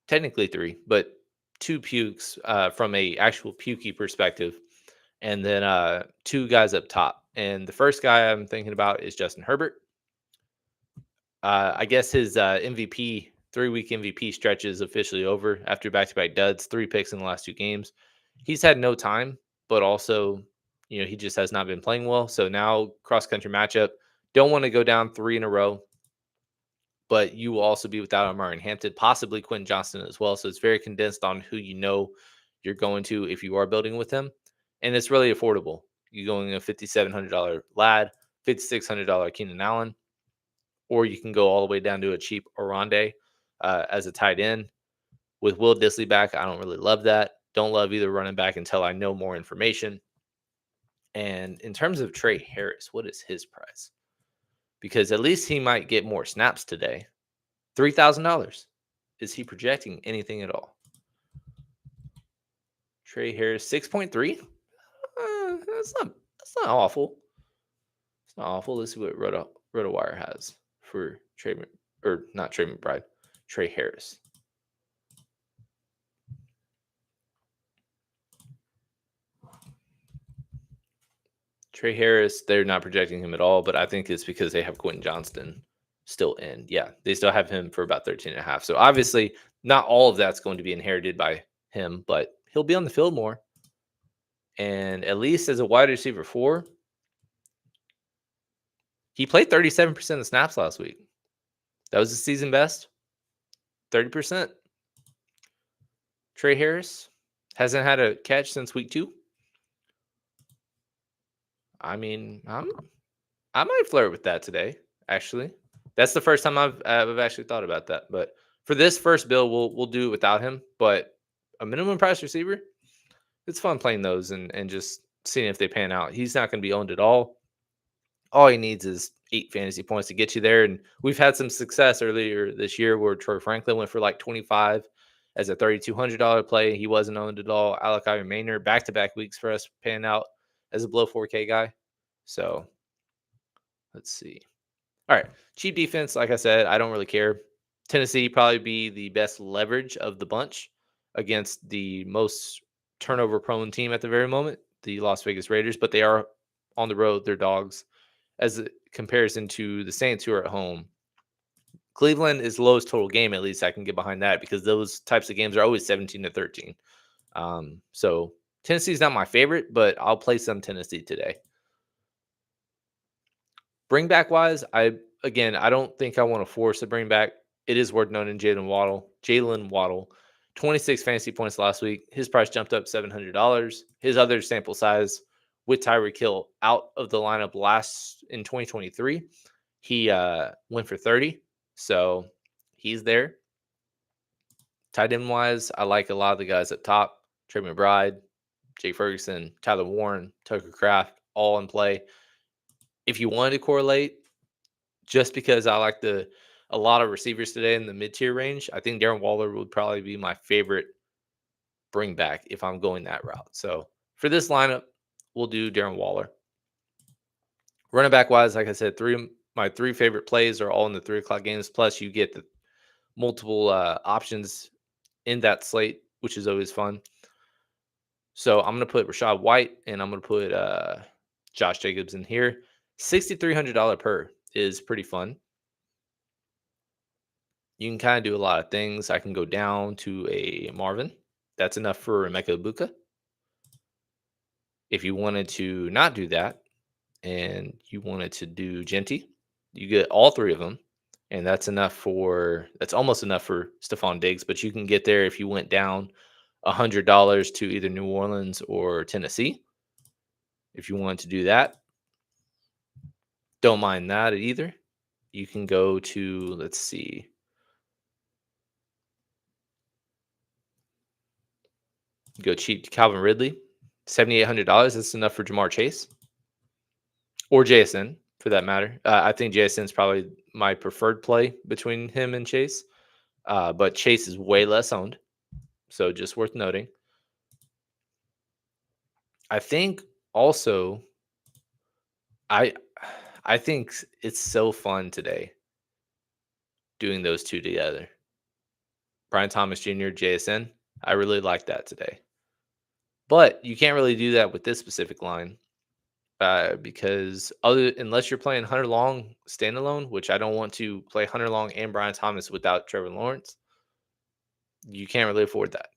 A: technically 3, but 2 pukes from a actual pukey perspective, and then 2 guys up top. And the first guy I'm thinking about is Justin Herbert. I guess his MVP 3-week MVP stretch is officially over after back-to-back duds, 3 picks in the last 2 games. He's had no time, but also, he just has not been playing well. So now cross-country matchup. Don't want to go down 3 in a row, but you will also be without Amari and Hampton, possibly Quentin Johnston as well. So it's very condensed on who you're going to if you are building with him. And it's really affordable. You're going a $5,700 Lad, $5,600 Keenan Allen, or you can go all the way down to a cheap Oronde as a tight end. With Will Dissly back, I don't really love that. Don't love either running back until I know more information. And in terms of Trey Harris, what is his price? Because at least he might get more snaps today. $3,000. Is he projecting anything at all? Trey Harris, 6.3. That's not awful. It's not awful. Let's see what RotoWire has for Trey, or not Trey McBride, Trey Harris. Trey Harris, they're not projecting him at all, but I think it's because they have Quentin Johnston still in. Yeah, they still have him for about 13.5. So obviously, not all of that's going to be inherited by him, but he'll be on the field more. And at least as a wide receiver 4, he played 37% of snaps last week. That was the season best. 30%. Trey Harris hasn't had a catch since week 2. I mean, I might flirt with that today, actually. That's the first time I've actually thought about that. But for this first bill, we'll do it without him. But a minimum price receiver, it's fun playing those and just seeing if they pan out. He's not going to be owned at all. All he needs is 8 fantasy points to get you there. And we've had some success earlier this year where Troy Franklin went for like 25 as a $3,200 play. He wasn't owned at all. Alec Maynard, back-to-back weeks for us, paying out as a below 4K guy. So let's see. All right. Cheap defense, like I said, I don't really care. Tennessee probably be the best leverage of the bunch against the most turnover-prone team at the very moment, the Las Vegas Raiders, but they are on the road. They're dogs. As a comparison to the Saints who are at home, Cleveland is the lowest total game. At least I can get behind that because those types of games are always 17-13. So Tennessee's not my favorite, but I'll play some Tennessee today. Bring back wise, I don't think I want to force a bring back. It is worth noting Jalen Waddle, 26 fantasy points last week. His price jumped up $700. His other sample size with Tyreek Hill out of the lineup last in 2023, he went for 30. So he's there. Tight end wise, I like a lot of the guys up top. Trey McBride, Jake Ferguson, Tyler Warren, Tucker Kraft, all in play. If you wanted to correlate, just because I like a lot of receivers today in the mid-tier range, I think Darren Waller would probably be my favorite bring back if I'm going that route. So for this lineup, we'll do Darren Waller. Running back wise, like I said, my 3 favorite plays are all in the 3:00 games. Plus, you get the multiple options in that slate, which is always fun. So I'm going to put Rachaad White and I'm going to put Josh Jacobs in here. $6,300 per is pretty fun. You can kind of do a lot of things. I can go down to a Marvin. That's enough for Emeka Ibuka. If you wanted to not do that and you wanted to do Genty, you get all 3 of them. And that's almost enough for Stephon Diggs, but you can get there if you went down $100 to either New Orleans or Tennessee. If you want to do that, don't mind that either. You can go to, let's see. Go cheap to Calvin Ridley, $7,800. That's enough for Jamar Chase or JSN for that matter. I think JSN is probably my preferred play between him and Chase. But Chase is way less owned. So just worth noting. I think also I I think it's so fun today doing those two together. Brian Thomas Jr., JSN. I really like that today. But you can't really do that with this specific line because unless you're playing Hunter Long standalone, which I don't want to play Hunter Long and Brian Thomas without Trevor Lawrence, you can't really afford that.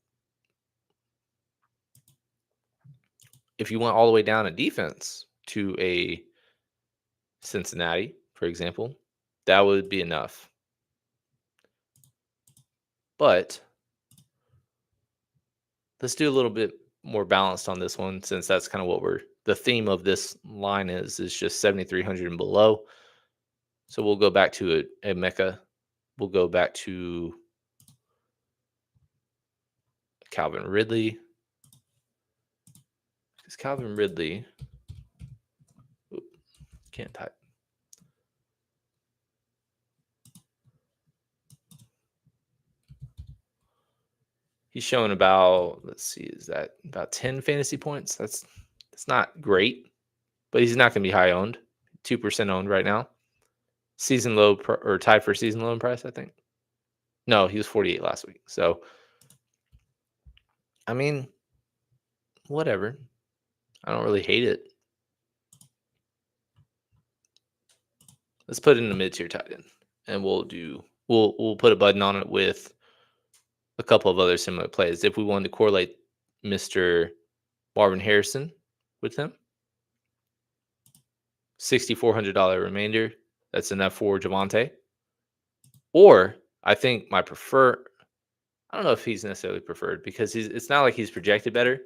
A: If you went all the way down in defense to a Cincinnati, for example, that would be enough. But let's do a little bit more balanced on this one, since that's kind of what the theme of this line is just 7,300 and below. So we'll go back to a Mecca. We'll go back to Calvin Ridley. Because Calvin Ridley, can't type. He's showing about, let's see, is that about 10 fantasy points? That's not great, but he's not going to be high owned. 2% owned right now. Season low or tied for season low in price, I think. No, he was 48 last week. So, I mean, whatever. I don't really hate it. Let's put it in the mid-tier tight end, and we'll put a button on it with a couple of other similar plays. If we wanted to correlate Mr. Marvin Harrison with him, $6,400 remainder. That's enough for Javonte. Or I think I don't know if he's necessarily preferred, because it's not like he's projected better.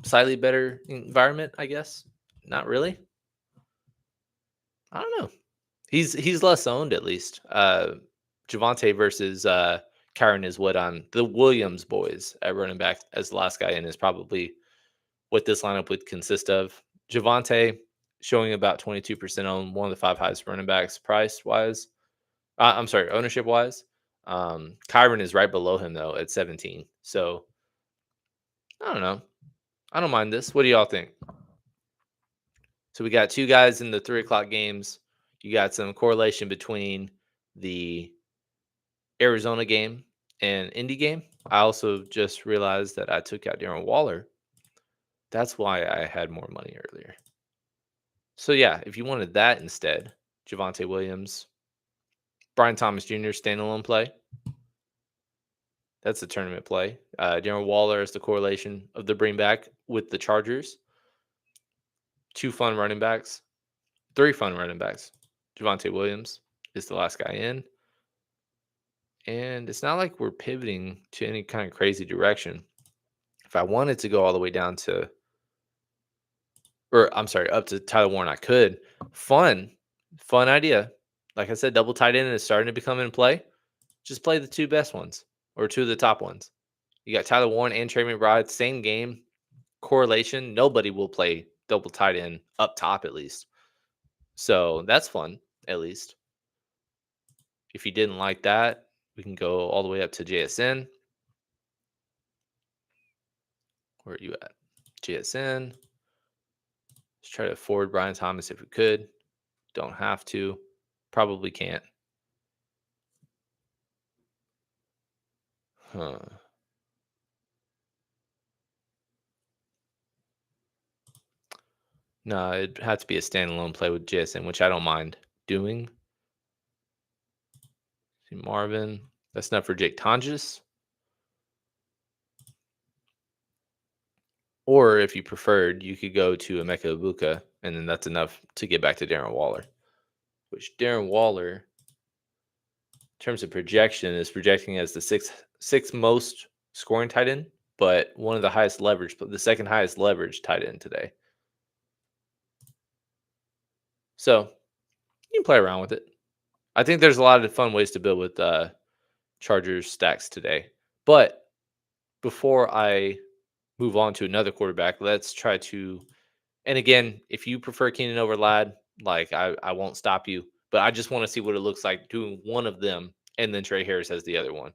A: Slightly better environment, I guess. Not really. I don't know. He's less owned, at least. Javonte versus Karen is what the Williams boys at running back as the last guy in is probably what this lineup would consist of. Javonte showing about 22% on one of the 5 highest running backs price wise. I'm sorry, ownership wise. Kyron is right below him though at 17. So I don't know. I don't mind this. What do y'all think? So we got 2 guys in the 3:00 games. You got some correlation between the Arizona game and Indy game. I also just realized that I took out Darren Waller. That's why I had more money earlier. So yeah, if you wanted that instead, Javonte Williams, Brian Thomas Jr. standalone play. That's a tournament play. Darren Waller is the correlation of the bring back with the Chargers. 2 fun running backs. 3 fun running backs. Javonte Williams is the last guy in. And it's not like we're pivoting to any kind of crazy direction. If I wanted to go all the way down to, up to Tyler Warren, I could. Fun idea. Like I said, double tight end is starting to become in play. Just play the 2 best ones or 2 of the top ones. You got Tyler Warren and Trey McBride, same game, correlation. Nobody will play double tight end up top at least. So that's fun, at least. If you didn't like that, we can go all the way up to JSN. Where are you at? JSN. Let's try to forward Brian Thomas if we could. Don't have to. Probably can't. Huh. No, it'd have to be a standalone play with JSN, which I don't mind doing. See Marvin. That's enough for Jake Tonjes. Or if you preferred, you could go to Emeka Ibuka, and then that's enough to get back to Darren Waller. Which Darren Waller, in terms of projection, is projecting as the sixth most scoring tight end, but one of the highest leverage, the second highest leverage tight end today. So you can play around with it. I think there's a lot of fun ways to build with Chargers stacks today. But before I move on to another quarterback, let's try to. And again, if you prefer Keenan over Ladd, like I won't stop you. But I just want to see what it looks like doing one of them and then Trey Harris has the other one,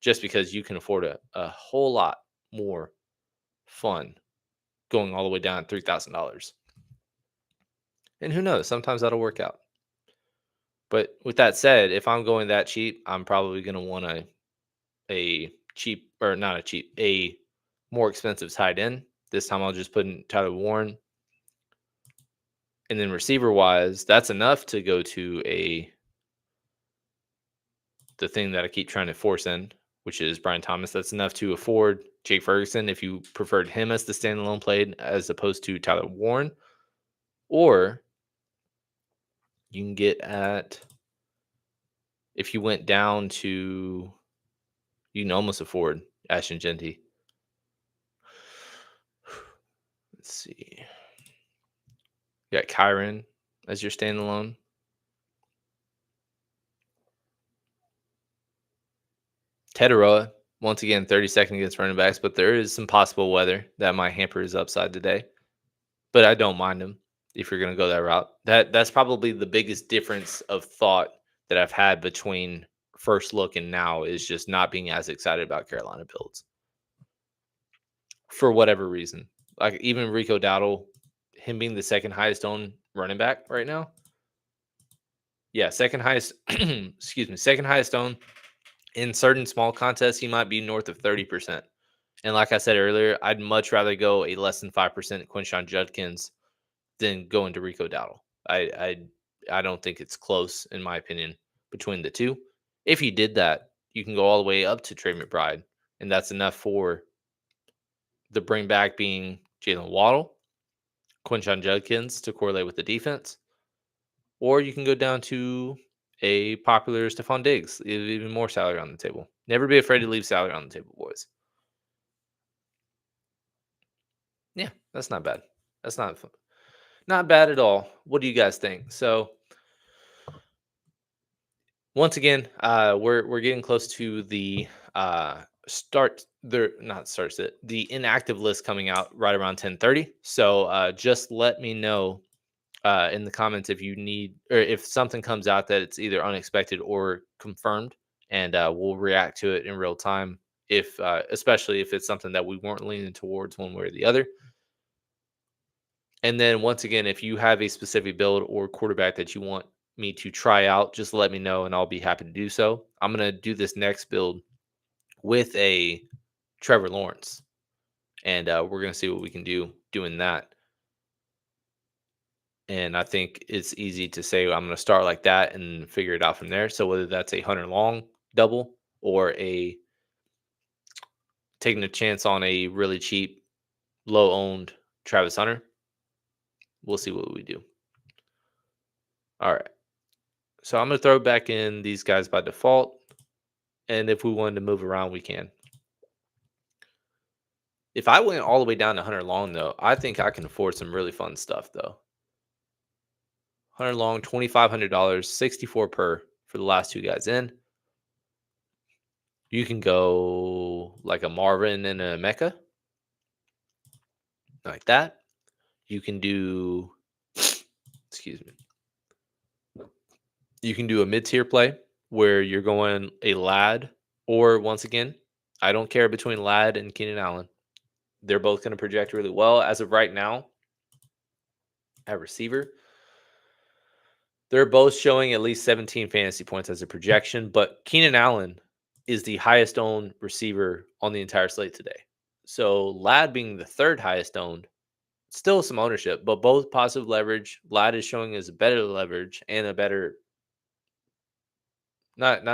A: just because you can afford a whole lot more fun going all the way down at $3,000. And who knows? Sometimes that'll work out. But with that said, if I'm going that cheap, I'm probably going to want a cheap, or not a cheap, a more expensive tight end. This time I'll just put in Tyler Warren. And then receiver wise, that's enough to go to the thing that I keep trying to force in, which is Brian Thomas. That's enough to afford Jake Ferguson if you preferred him as the standalone play as opposed to Tyler Warren. Or you can get at, if you went down to, you can almost afford Ashton Genty. Let's see. You got Kyron as your standalone. Tetaroa, once again, 32nd against running backs, but there is some possible weather that might hamper his upside today. But I don't mind him if you're going to go that route. That's probably the biggest difference of thought that I've had between first look and now, is just not being as excited about Carolina builds for whatever reason. Like even Rico Dowdle, him being the second highest owned running back right now. Yeah, second highest. Excuse me, second highest owned. In certain small contests, he might be north of 30%. And like I said earlier, I'd much rather go a less than 5% Quinshon Judkins than go into Rico Dowdle. I don't think it's close, in my opinion, between the two. If you did that, you can go all the way up to Trey McBride, and that's enough for the bring back being Jalen Waddle, Quinshon Judkins to correlate with the defense. Or you can go down to a popular Stephon Diggs, even more salary on the table. Never be afraid to leave salary on the table, boys. Yeah, that's not bad. That's not bad at all. What do you guys think? So once again, we're getting close to the the inactive list coming out right around 10:30. So just let me know in the comments if you need, or if something comes out that it's either unexpected or confirmed, and we'll react to it in real time. If especially if it's something that we weren't leaning towards one way or the other. And then once again, if you have a specific build or quarterback that you want me to try out, just let me know and I'll be happy to do so. I'm going to do this next build with a Trevor Lawrence, and we're going to see what we can do doing that. And I think it's easy to say I'm going to start like that and figure it out from there. So whether that's a Hunter Long double or a taking a chance on a really cheap, low owned Travis Hunter, we'll see what we do. All right. So I'm going to throw back in these guys by default. And if we wanted to move around, we can. If I went all the way down to Hunter Long, though, I think I can afford some really fun stuff, though. Hunter Long, $2,500, 64 per for the last two guys in. You can go like a Marvin and a Mecca, like that. You can do, excuse me. You can do a mid-tier play where you're going a Lad, or once again, I don't care between Lad and Keenan Allen. They're both going to project really well as of right now. At receiver, they're both showing at least 17 fantasy points as a projection, but Keenan Allen is the highest owned receiver on the entire slate today. So Lad being the third highest owned, still some ownership, but both positive leverage. Lad is showing as better leverage and a better, not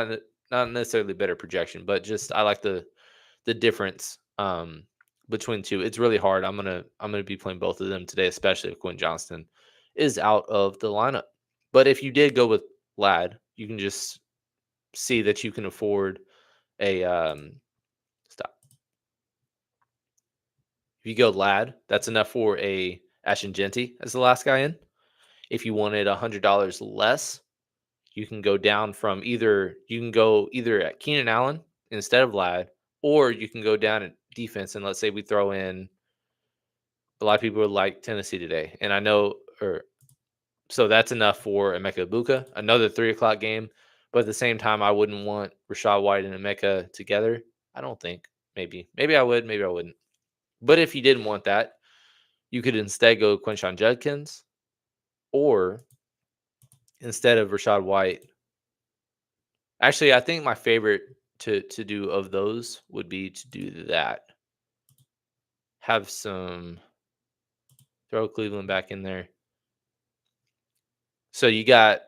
A: necessarily better projection, but just I like the difference between two. It's really hard. I'm gonna be playing both of them today, especially if Quinn Johnston is out of the lineup. But if you did go with Lad, you can just see that you can afford a stop. If you go Lad, that's enough for a Ashton Genty as the last guy in. If you wanted $100 less, you can go down from either at Keenan Allen instead of Lad, or you can go down at defense. And let's say we throw in, a lot of people would like Tennessee today, and I know, so that's enough for Emeka Ibuka. Another 3:00 game, But at the same time, I wouldn't want Rashad White and Emeka together. I don't think. Maybe I would. Maybe I wouldn't. But if you didn't want that, you could instead go Quinshon Judkins, or instead of Rashad White. Actually, I think my favorite to do of those would be to do that. Have some throw Cleveland back in there. So you got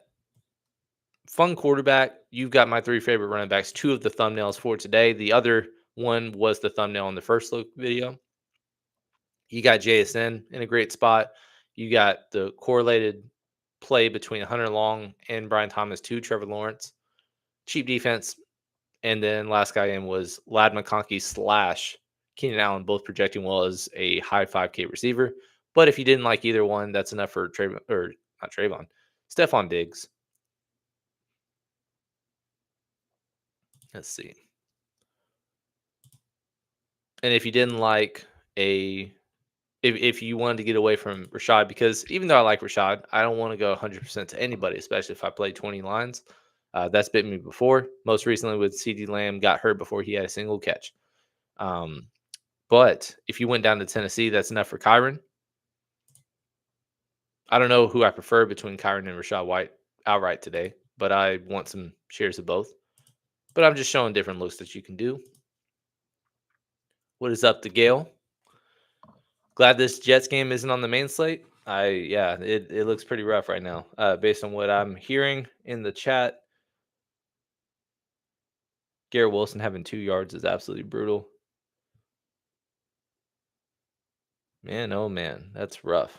A: fun quarterback. You've got my three favorite running backs. Two of the thumbnails for today. The other one was the thumbnail on the first look video. You got JSN in a great spot. You got the correlated play between Hunter Long and Brian Thomas to Trevor Lawrence. Cheap defense. And then last guy in was Lad McConkey / Keenan Allen, both projecting well as a high 5K receiver. But if you didn't like either one, that's enough for Stephon Diggs. Let's see. And if you didn't like if you wanted to get away from Rashad, because even though I like Rashad, I don't want to go 100% to anybody, especially if I play 20 lines. That's bitten me before. Most recently with CeeDee Lamb, got hurt before he had a single catch. But if you went down to Tennessee, that's enough for Kyron. I don't know who I prefer between Kyron and Rashad White outright today, but I want some shares of both. But I'm just showing different looks that you can do. What is up, to Gale? Glad this Jets game isn't on the main slate. It looks pretty rough right now, based on what I'm hearing in the chat. Garrett Wilson having 2 yards is absolutely brutal. Man, oh man, that's rough.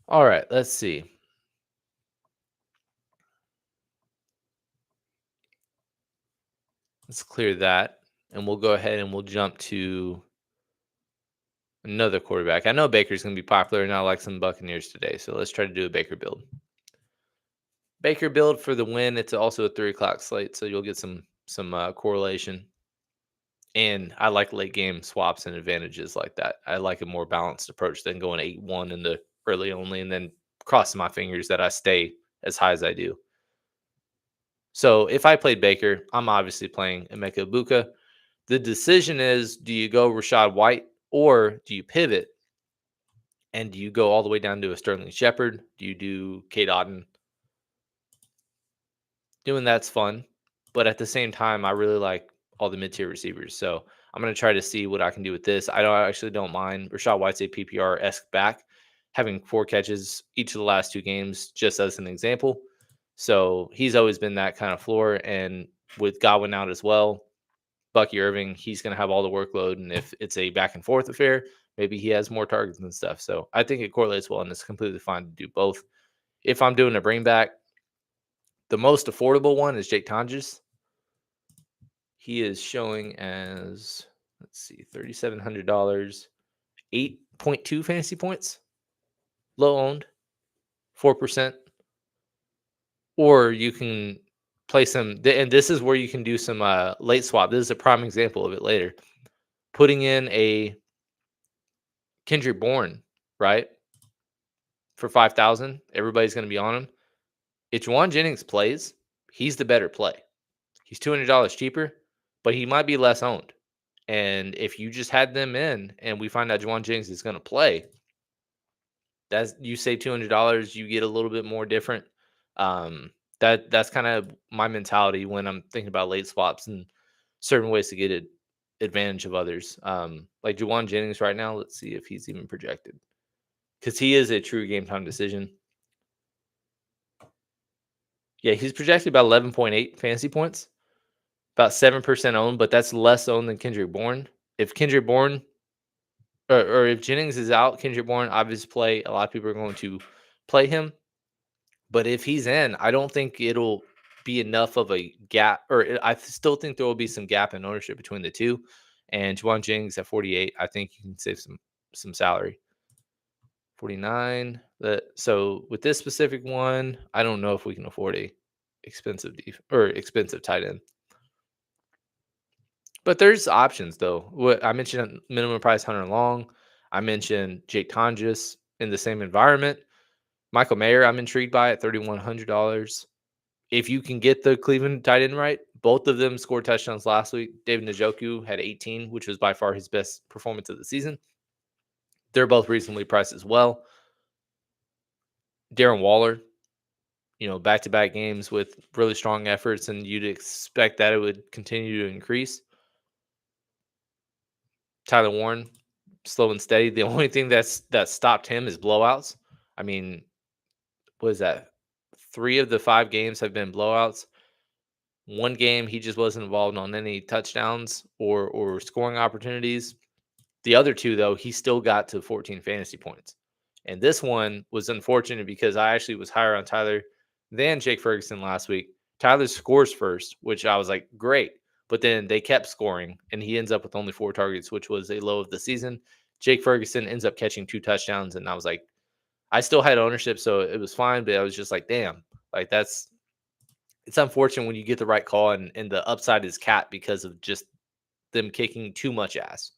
A: All right, let's see. Let's clear that, and we'll go ahead and we'll jump to another quarterback. I know Baker's going to be popular, and I like some Buccaneers today, so let's try to do a Baker build. Baker build for the win. It's also a 3 o'clock slate, so you'll get some correlation. And I like late game swaps and advantages like that. I like a more balanced approach than going 8-1 in the early only and then crossing my fingers that I stay as high as I do. So if I played Baker, I'm obviously playing Emeka Ibuka. The decision is, do you go Rashad White or do you pivot? And do you go all the way down to a Sterling Shepard? Do you do Kate Otten? Doing that's fun. But at the same time, I really like all the mid-tier receivers. So I'm going to try to see what I can do with this. I actually don't mind Rashad White's a PPR-esque back, having 4 catches each of the last 2 games, just as an example. So he's always been that kind of floor. And with Godwin out as well, Bucky Irving, he's going to have all the workload. And if it's a back and forth affair, maybe he has more targets and stuff. So I think it correlates well, and it's completely fine to do both. If I'm doing a bring back, the most affordable one is Jake Tonjes. He is showing as, let's see, $3,700, 8.2 fantasy points, low owned, 4%. Or you can play some, and this is where you can do some late swap. This is a prime example of it later. Putting in a Kendrick Bourne, right? For 5,000, everybody's going to be on him. If Juwan Jennings plays, he's the better play. He's $200 cheaper, but he might be less owned. And if you just had them in and we find out Juwan Jennings is going to play, that's, you save $200, you get a little bit more different. That's kind of my mentality when I'm thinking about late swaps and certain ways to get advantage of others. Like Juwan Jennings right now, let's see if he's even projected, because he is a true game time decision. Yeah, he's projected about 11.8 fantasy points, about 7% owned, but that's less owned than Kendrick Bourne. If Kendrick Bourne or if Jennings is out, Kendrick Bourne obviously play. A lot of people are going to play him. But if he's in, I don't think it'll be enough of a gap, or I still think there will be some gap in ownership between the two. And Juwan Jennings at 48, I think you can save some salary. 49. So with this specific one, I don't know if we can afford a expensive tight end. But there's options though. What I mentioned, minimum price Hunter Long. I mentioned Jake Tonjes in the same environment. Michael Mayer, I'm intrigued by at $3,100. If you can get the Cleveland tight end right, both of them scored touchdowns last week. David Njoku had 18, which was by far his best performance of the season. They're both reasonably priced as well. Darren Waller, back-to-back games with really strong efforts, and you'd expect that it would continue to increase. Tyler Warren, slow and steady. The only thing that stopped him is blowouts. I mean, what is that? 3 of the 5 games have been blowouts. One game, he just wasn't involved on any touchdowns or scoring opportunities. The other 2, though, he still got to 14 fantasy points. And this one was unfortunate because I actually was higher on Tyler than Jake Ferguson last week. Tyler scores first, which I was like, great. But then they kept scoring, and he ends up with only 4 targets, which was a low of the season. Jake Ferguson ends up catching 2 touchdowns, and I was like, I still had ownership, so it was fine. But I was just like, damn, like it's unfortunate when you get the right call and the upside is capped because of just them kicking too much ass.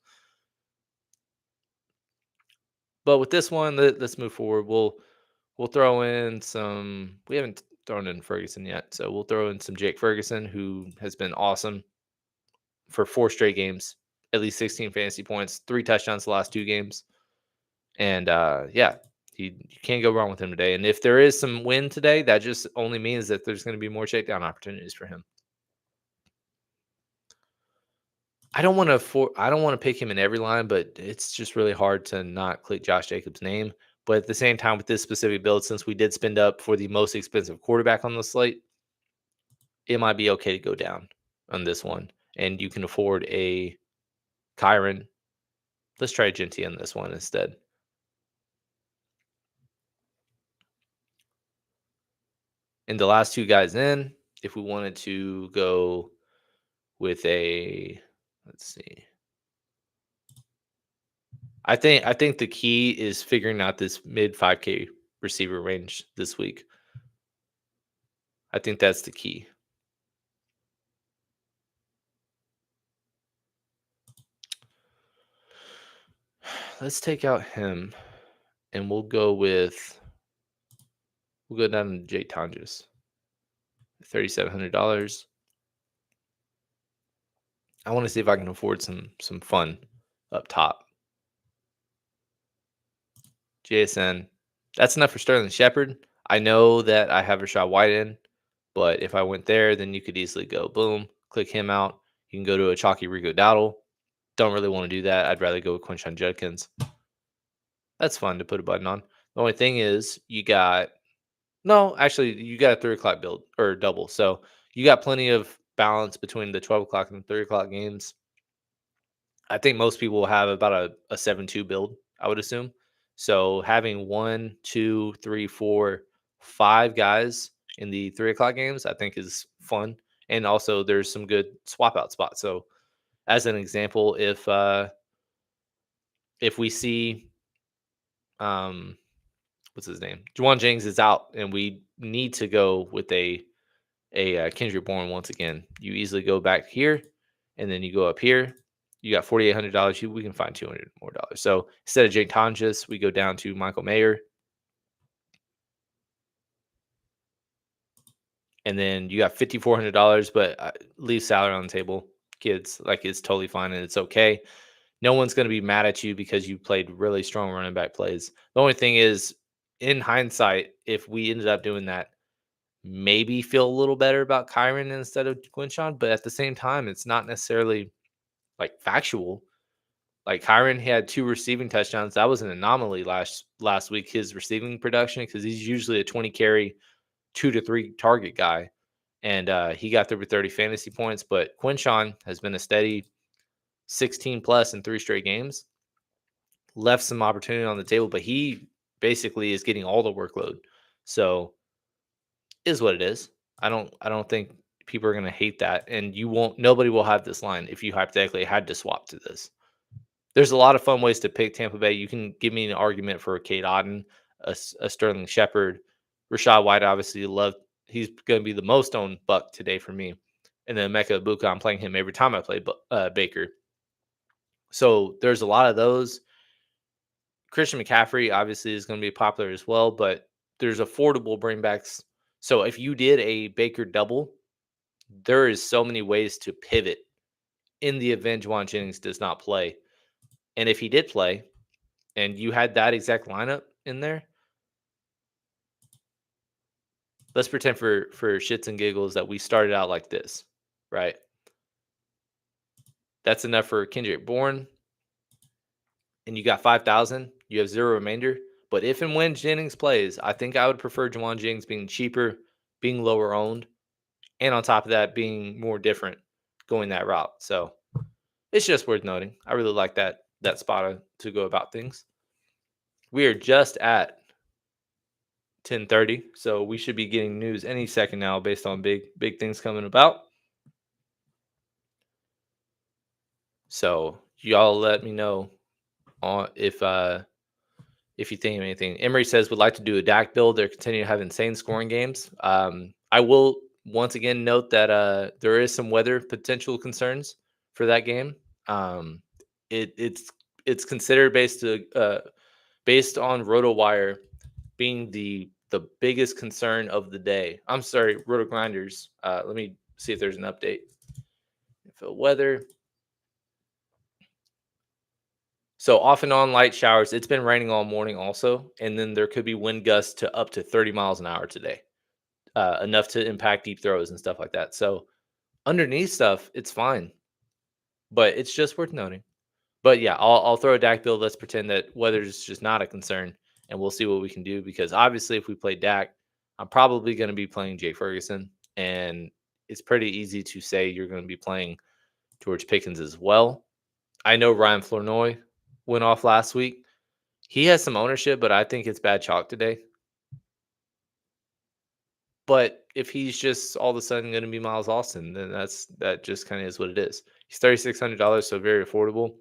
A: But with this one, let's move forward. We'll throw in some. We haven't thrown in Ferguson yet, so we'll throw in some Jake Ferguson, who has been awesome for 4 straight games, at least 16 fantasy points, 3 touchdowns the last 2 games, and yeah, you can't go wrong with him today. And if there is some win today, that just only means that there's going to be more shakedown opportunities for him. I don't want to pick him in every line, but it's just really hard to not click Josh Jacobs' name. But at the same time, with this specific build, since we did spend up for the most expensive quarterback on the slate, it might be okay to go down on this one. And you can afford a Kyron. Let's try Genty on this one instead. And the last 2 guys in, if we wanted to go with let's see. I think the key is figuring out this mid 5K receiver range this week. I think that's the key. Let's take out him, and we'll go down to Jake Tonjes, $3,700. I want to see if I can afford some fun up top. JSN, that's enough for Sterling Shepard. I know that I have Rashad White in, but if I went there, then you could easily go boom, click him out. You can go to a chalky Rico Dowdle. Don't really want to do that. I'd rather go with Quinshon Judkins. That's fun to put a button on. The only thing is you got a 3 o'clock build or double. So you got plenty of balance between the 12 o'clock and 3 o'clock games. I think most people will have about a 7-2 build, I would assume. So having 1, 2, 3, 4, 5 guys in the 3 o'clock games, I think is fun. And also there's some good swap out spots. So as an example, if we see what's his name? Juwan Jennings is out, and we need to go with a Kendrick Bourne once again. You easily go back here, and then you go up here. You got $4,800. We can find $200 more. So instead of Jake Tonjes, we go down to Michael Mayer. And then you got $5,400, but leave salary on the table. Kids, like, it's totally fine and it's okay. No one's going to be mad at you because you played really strong running back plays. The only thing is, in hindsight, if we ended up doing that, maybe feel a little better about Kyron instead of Quinshon. But at the same time, it's not necessarily like factual. Like, Kyron had 2 receiving touchdowns. That was an anomaly last week, his receiving production, because he's usually a 20 carry, 2 to 3 target guy. And he got there with 30 fantasy points. But Quinshon has been a steady 16 plus in 3 straight games. Left some opportunity on the table, but he basically is getting all the workload. So is what it is. I don't think people are going to hate that. And nobody will have this line if you hypothetically had to swap to this. There's a lot of fun ways to pick Tampa Bay. You can give me an argument for a Cade Otton, a Sterling Shepard, Rashad White. Obviously, he's going to be the most owned buck today for me. And then Emeka Egbuka, I'm playing him every time I play Baker. So there's a lot of those. Christian McCaffrey obviously is going to be popular as well, but there's affordable bringbacks. So if you did a Baker double, there is so many ways to pivot in the event Juwan Jennings does not play. And if he did play and you had that exact lineup in there, let's pretend for shits and giggles that we started out like this, right? That's enough for Kendrick Bourne, and you got 5,000. You have zero remainder. But if and when Jennings plays, I think I would prefer Juwan Jennings being cheaper, being lower owned, and on top of that, being more different going that route. So it's just worth noting. I really like that spot to go about things. We are just at 10:30, so we should be getting news any second now based on big things coming about. So y'all let me know on if you think of anything. Emery says would like to do a DAC build. They're continuing to have insane scoring games. I will once again note that there is some weather potential concerns for that game. It's considered based on RotoWire being the biggest concern of the day. I'm sorry, Roto Grinders. Let me see if there's an update. If weather. So off and on light showers. It's been raining all morning also, and then there could be wind gusts to up to 30 miles an hour today, enough to impact deep throws and stuff like that. So underneath stuff, it's fine, but it's just worth noting. But yeah, I'll throw a Dak build. Let's pretend that weather's just not a concern, and we'll see what we can do. Because obviously, if we play Dak, I'm probably going to be playing Jake Ferguson, and it's pretty easy to say you're going to be playing George Pickens as well. I know Ryan Flournoy went off last week. He has some ownership, but I think it's bad chalk today. But if he's just all of a sudden going to be Miles Austin, then that just kind of is what it is. He's $3,600, so very affordable.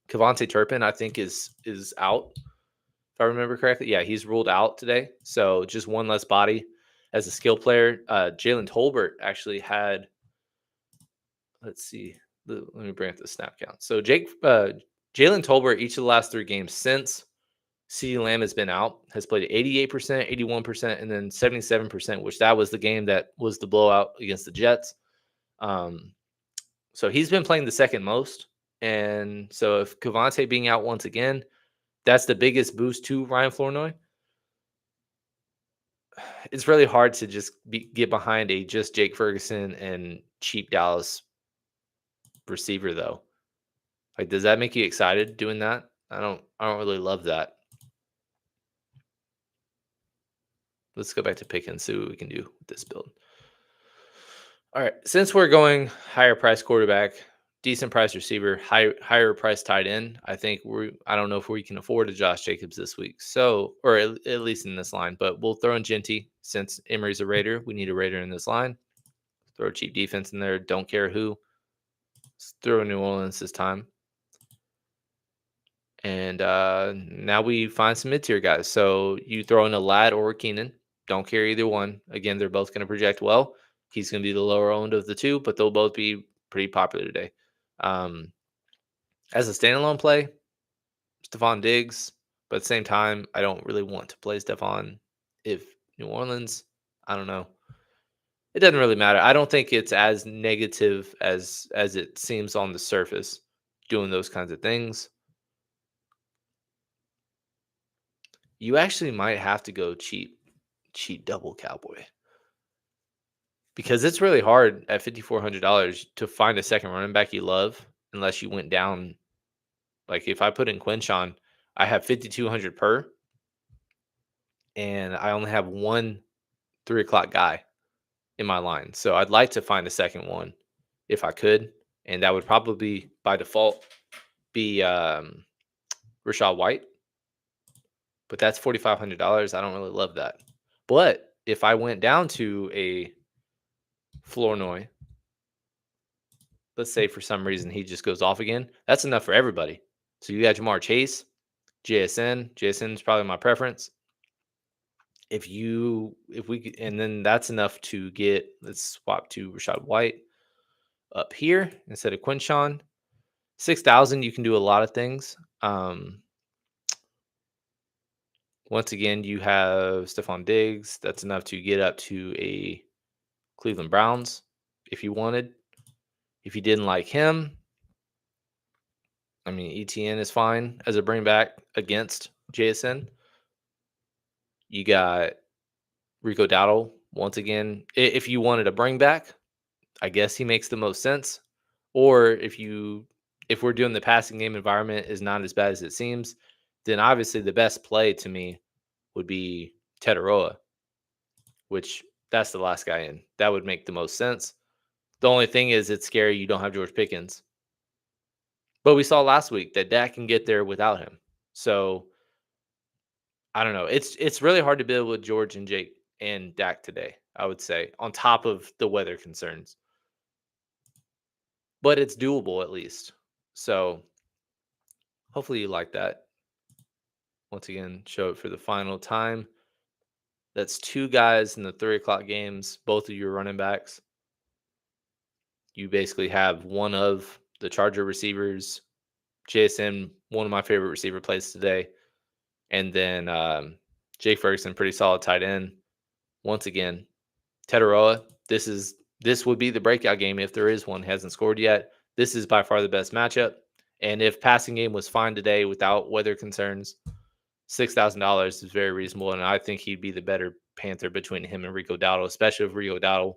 A: Kevontae Turpin, I think, is out. If I remember correctly, yeah, he's ruled out today. So just one less body as a skill player. Jalen Tolbert actually had. Let's see. Let me bring up the snap count. So Jalen Tolbert, each of the last 3 games since CeeDee Lamb has been out, has played 88%, 81%, and then 77%, which that was the game that was the blowout against the Jets. So he's been playing the second most. And so if Kevontae being out once again, that's the biggest boost to Ryan Flournoy. It's really hard to just get behind a just Jake Ferguson and cheap Dallas receiver, though. Like, does that make you excited doing that? I don't really love that. Let's go back to pick and see what we can do with this build. All right, since we're going higher price quarterback, decent price receiver, higher price tight end, I think I don't know if we can afford a Josh Jacobs this week. So, or at least in this line, but we'll throw in Genty since Emery's a Raider. We need a Raider in this line. Throw a cheap defense in there. Don't care who. Let's throw New Orleans this time. And now we find some mid-tier guys. So you throw in a Ladd or a Keenan. Don't care either one. Again, they're both going to project well. He's going to be the lower owned of the two, but they'll both be pretty popular today. As a standalone play, Stephon Diggs. But at the same time, I don't really want to play Stephon if New Orleans, I don't know. It doesn't really matter. I don't think it's as negative as it seems on the surface doing those kinds of things. You actually might have to go cheap double Cowboy. Because it's really hard at $5,400 to find a second running back you love unless you went down. Like if I put in Quinshon, I have 5,200 per, and I only have one 3 o'clock guy in my line. So I'd like to find a second one if I could, and that would probably by default be Rachaad White. But that's $4,500. I don't really love that. But if I went down to a Flournoy, let's say for some reason he just goes off again, that's enough for everybody. So you got Jamar Chase, JSN is probably my preference. And then that's enough to get, let's swap to Rachaad White up here instead of Quinshon. 6,000, you can do a lot of things. Once again, you have Stephon Diggs. That's enough to get up to a Cleveland Browns if you wanted. If you didn't like him, I mean, ETN is fine as a bring back against JSN. You got Rico Dowdle. Once again, if you wanted a bring back, I guess he makes the most sense. Or if we're doing the passing game environment is not as bad as it seems, then obviously the best play to me would be Tetaroa, which that's the last guy in. That would make the most sense. The only thing is it's scary you don't have George Pickens. But we saw last week that Dak can get there without him. So I don't know. It's really hard to build with George and Jake and Dak today, I would say, on top of the weather concerns. But it's doable at least. So hopefully you like that. Once again, show it for the final time. That's 2 guys in the 3 o'clock games, both of your running backs. You basically have one of the Charger receivers, JSN, one of my favorite receiver plays today. And then Jake Ferguson, pretty solid tight end. Once again, Tetaroa, this would be the breakout game if there is one. Hasn't scored yet. This is by far the best matchup. And if passing game was fine today without weather concerns, $6,000 is very reasonable. And I think he'd be the better Panther between him and Rico Dowdle, especially if Rico Dowdle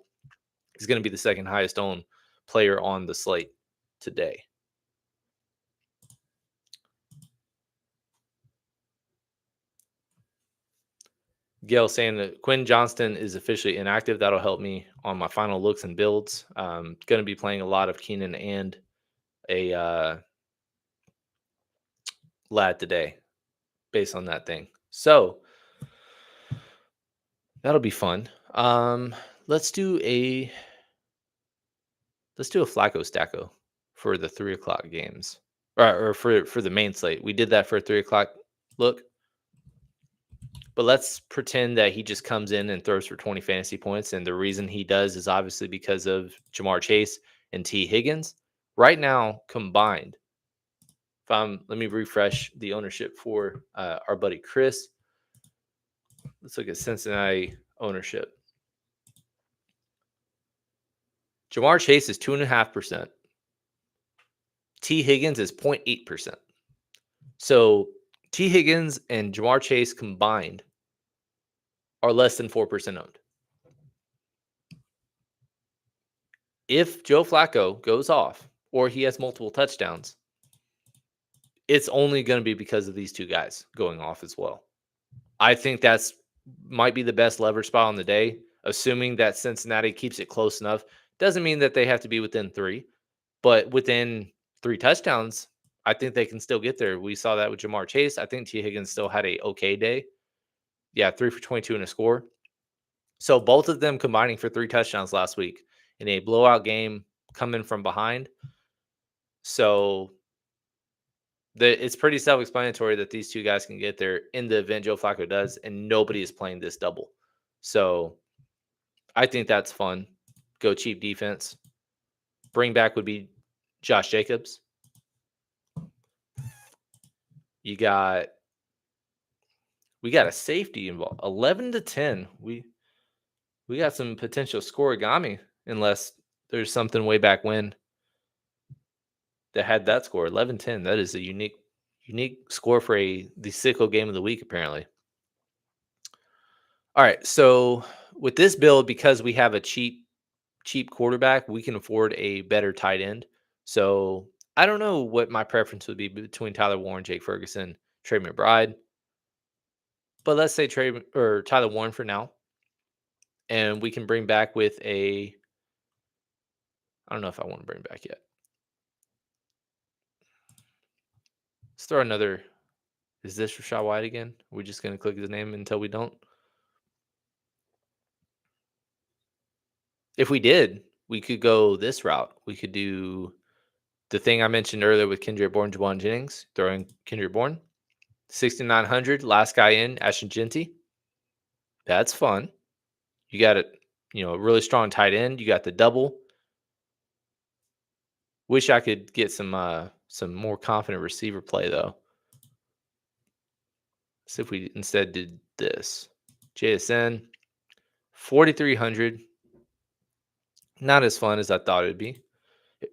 A: is going to be the second highest owned player on the slate today. Gail saying that Quinn Johnston is officially inactive. That'll help me on my final looks and builds. Going to be playing a lot of Keenan and a lad today based on that thing. So that'll be fun. Let's do a Flacco Stacko for the 3 o'clock games, or for the main slate. We did that for a 3 o'clock look, but let's pretend that he just comes in and throws for 20 fantasy points, and the reason he does is obviously because of Jamar Chase and T. Higgins. Right now, combined, let me refresh the ownership for our buddy Chris. Let's look at Cincinnati ownership. Jamar Chase is 2.5%. T. Higgins is 0.8%. So T. Higgins and Jamar Chase combined are less than 4% owned. If Joe Flacco goes off or he has multiple touchdowns, it's only going to be because of these 2 guys going off as well. I think that's might be the best leverage spot on the day, assuming that Cincinnati keeps it close enough. Doesn't mean that they have to be within 3, but within 3 touchdowns, I think they can still get there. We saw that with Jamar Chase. I think T. Higgins still had a okay day. Yeah, 3 for 22 and a score. So both of them combining for 3 touchdowns last week in a blowout game coming from behind. So it's pretty self-explanatory that these 2 guys can get there in the event Joe Flacco does, and nobody is playing this double. So I think that's fun. Go cheap defense. Bring back would be Josh Jacobs. We got a safety involved. 11-10. We got some potential scoregami unless there's something way back when that had that score. 11-10. That is a unique score for the sicko game of the week, apparently. All right. So with this build, because we have a cheap quarterback, we can afford a better tight end. So I don't know what my preference would be between Tyler Warren, Jake Ferguson, Trey McBride. But let's say Tyler Warren for now. And we can bring back with I don't know if I want to bring back yet. Let's throw another. Is this Rachaad White again? We're just going to click his name until we don't. If we did, we could go this route. We could do the thing I mentioned earlier with Kendrick Bourne, Juwan Jennings, throwing Kendrick Bourne. 6,900, last guy in, Ashton Genty. That's fun. You got a really strong tight end. You got the double. Wish I could get some more confident receiver play though. see if we instead did this. JSN, 4,300. Not as fun as I thought it'd be.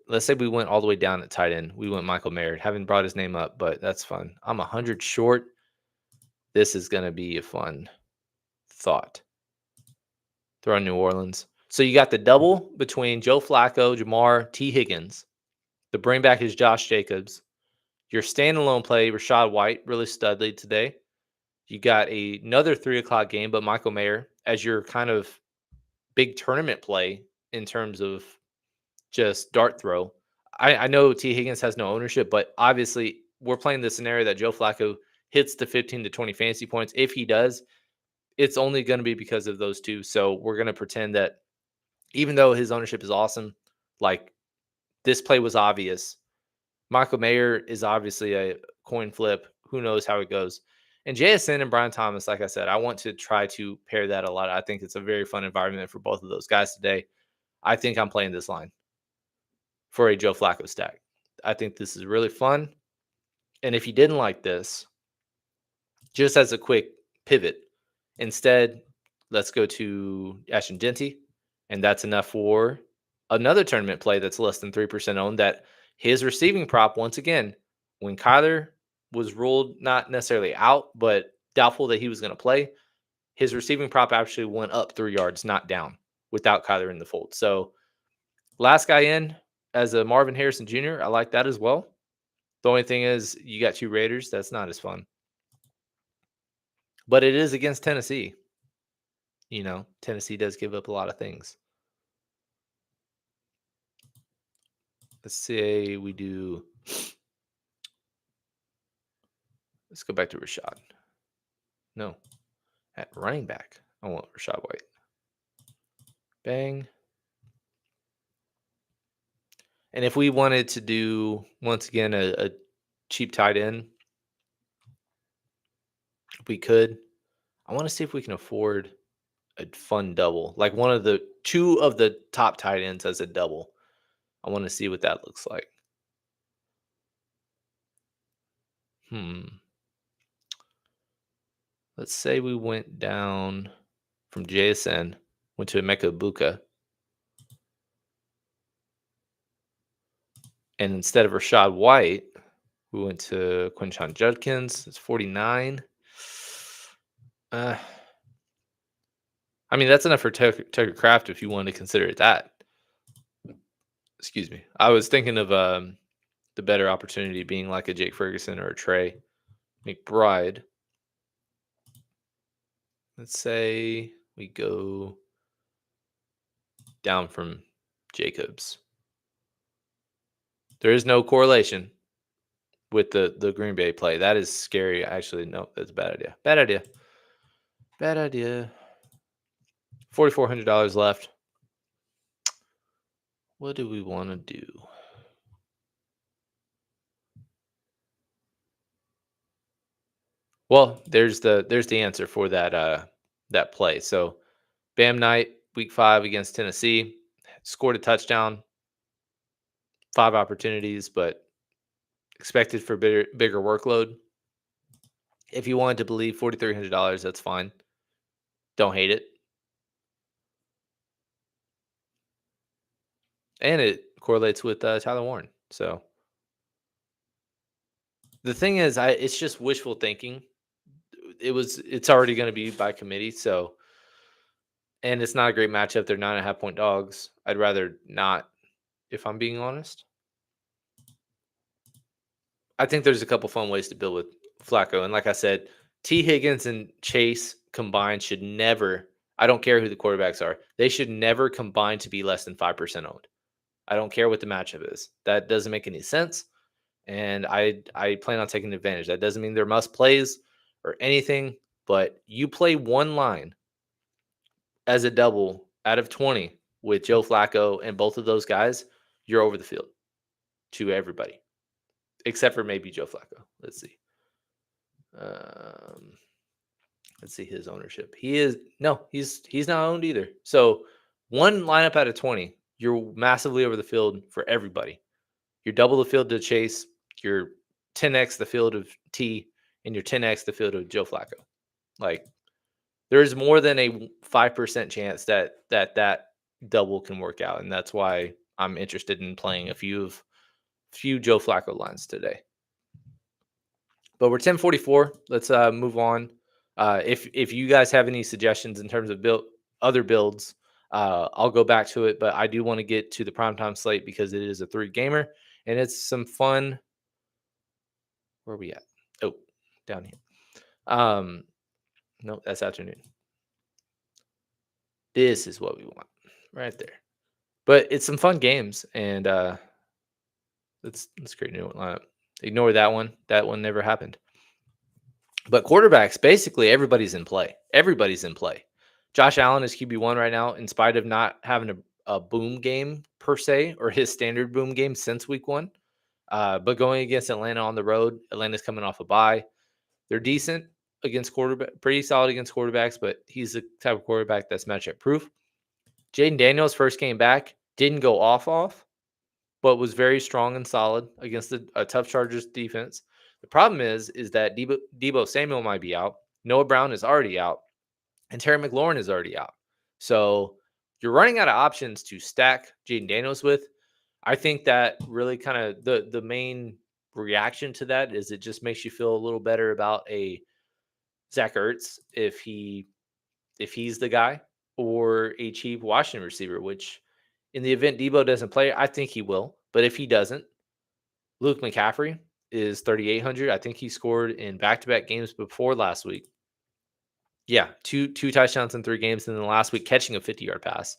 A: Let's say we went all the way down at tight end. We went Michael Mayer. Haven't brought his name up, but that's fun. I'm 100 short. This is going to be a fun thought. Throw in New Orleans. So you got the double between Joe Flacco, Jamar, T. Higgins. The bring back is Josh Jacobs. Your standalone play, Rashad White, really studly today. You got another 3 o'clock game, but Michael Mayer as your kind of big tournament play in terms of just dart throw. I know T. Higgins has no ownership, but obviously we're playing the scenario that Joe Flacco hits the 15 to 20 fantasy points. If he does, it's only going to be because of those two. So we're going to pretend that even though his ownership is awesome, like this play was obvious. Michael Mayer is obviously a coin flip. Who knows how it goes? And JSN and Brian Thomas, like I said, I want to try to pair that a lot. I think it's a very fun environment for both of those guys today. I think I'm playing this line for a Joe Flacco stack. I think this is really fun. And if you didn't like this, just as a quick pivot, instead, let's go to Ashton Denty. And that's enough for another tournament play that's less than 3% owned. That his receiving prop, once again, when Kyler was ruled not necessarily out, but doubtful that he was going to play, his receiving prop actually went up 3 yards, not down, without Kyler in the fold. So last guy in as a Marvin Harrison Jr., I like that as well. The only thing is you got 2 Raiders. That's not as fun. But it is against Tennessee. You know, Tennessee does give up a lot of things. Let's say we do. Let's go back to Rashad. No. At running back, I want Rashad White. Bang. And if we wanted to do, once again, a cheap tight end, we could. I want to see if we can afford a fun double. Like one of the 2 of the top tight ends as a double. I want to see what that looks like. Let's say we went down from JSN, went to Emeka Buka. And instead of Rashad White, we went to Quinshon Judkins. It's 49. I mean, that's enough for Tucker Kraft if you want to consider it that. Excuse me. I was thinking of the better opportunity being like a Jake Ferguson or a Trey McBride. Let's say we go down from Jacobs. There is no correlation with the Green Bay play. That is scary. Actually, no, that's a bad idea. Bad idea. Bad idea. $4,400 left. What do we want to do? Well, there's the answer for that play. So Bam Knight, week 5 against Tennessee, scored a touchdown, 5 opportunities, but expected for bigger workload. If you wanted to believe $4,300, that's fine. Don't hate it. And it correlates with Tyler Warren. So the thing is, it's just wishful thinking. It's already going to be by committee. So, and it's not a great matchup. They're 9.5 point dogs. I'd rather not, if I'm being honest. I think there's a couple fun ways to build with Flacco. And like I said, T. Higgins and Chase combined should never, I don't care who the quarterbacks are, they should never combine to be less than 5% owned. I don't care what the matchup is. That doesn't make any sense. And I plan on taking advantage. That doesn't mean they're must plays or anything, but you play one line as a double out of 20 with Joe Flacco and both of those guys, you're over the field to everybody, except for maybe Joe Flacco. Let's see. Let's see his ownership. He's not owned either. So one lineup out of 20, you're massively over the field for everybody. You're double the field to Chase. You're 10x the field of T, and you're 10x the field of Joe Flacco. Like, there's more than a 5% chance that double can work out, and that's why I'm interested in playing a few Joe Flacco lines today. But we're 10:44. Let's move on. If you guys have any suggestions in terms of other builds, I'll go back to it. But I do want to get to the primetime slate because it is a 3-gamer and it's some fun. Where are we at? Oh, down here. No, that's afternoon. This is what we want right there. But it's some fun games, and let's create a new lineup. Ignore that one. That one never happened. But quarterbacks, basically everybody's in play. Everybody's in play. Josh Allen is QB1 right now, in spite of not having a boom game per se, or his standard boom game since week 1. But going against Atlanta on the road, Atlanta's coming off a bye. They're decent against quarterback, pretty solid against quarterbacks, but he's the type of quarterback that's matchup proof. Jaden Daniels first came back, didn't go off, but was very strong and solid against a tough Chargers defense. The problem is that Deebo Samuel might be out. Noah Brown is already out, and Terry McLaurin is already out. So you're running out of options to stack Jaden Daniels with. I think that really kind of the main reaction to that is it just makes you feel a little better about a Zach Ertz if he's the guy, or a cheap Washington receiver, which in the event Deebo doesn't play, I think he will. But if he doesn't, Luke McCaffrey is 3,800. I think he scored in back-to-back games before last week. Yeah, two touchdowns in 3 games, and then last week catching a 50-yard pass.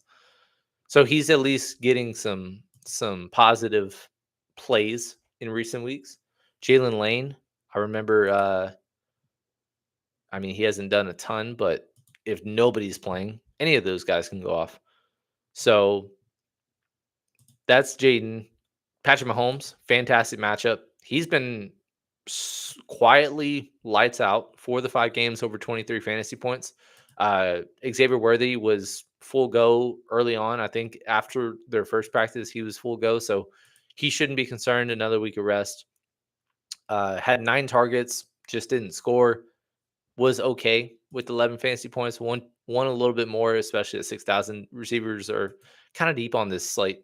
A: So he's at least getting some positive plays in recent weeks. Jalen Lane, I remember, he hasn't done a ton, but if nobody's playing, any of those guys can go off. So that's Jaden. Patrick Mahomes, fantastic matchup. He's been quietly lights out for the 5 games, over 23 fantasy points. Xavier Worthy was full go early on. I think after their first practice, he was full go. So he shouldn't be concerned. Another week of rest. Had 9 targets, just didn't score. Was okay with 11 fantasy points. One a little bit more, especially at 6,000. Receivers are kind of deep on this slate.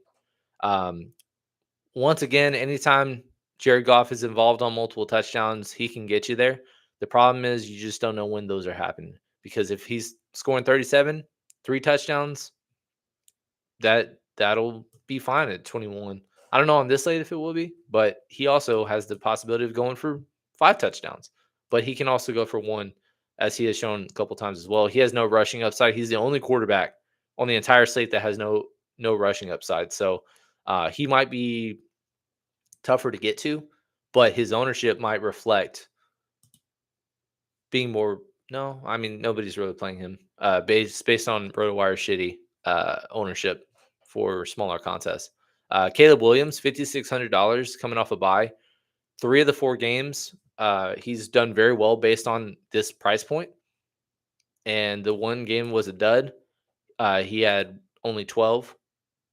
A: Once again, anytime Jared Goff is involved on multiple touchdowns, he can get you there. The problem is you just don't know when those are happening, because if he's scoring 37, 3 touchdowns, that'll be fine at 21. I don't know on this slate if it will be, but he also has the possibility of going for 5 touchdowns. But he can also go for 1, as he has shown a couple times as well. He has no rushing upside. He's the only quarterback on the entire slate that has no rushing upside. So he might be tougher to get to, but his ownership might reflect being more. No, nobody's really playing him based on RotoWire shitty ownership for smaller contests. Caleb Williams, $5,600 coming off a bye. 3 of the 4 games, he's done very well based on this price point. And the 1 game was a dud. He had only 12.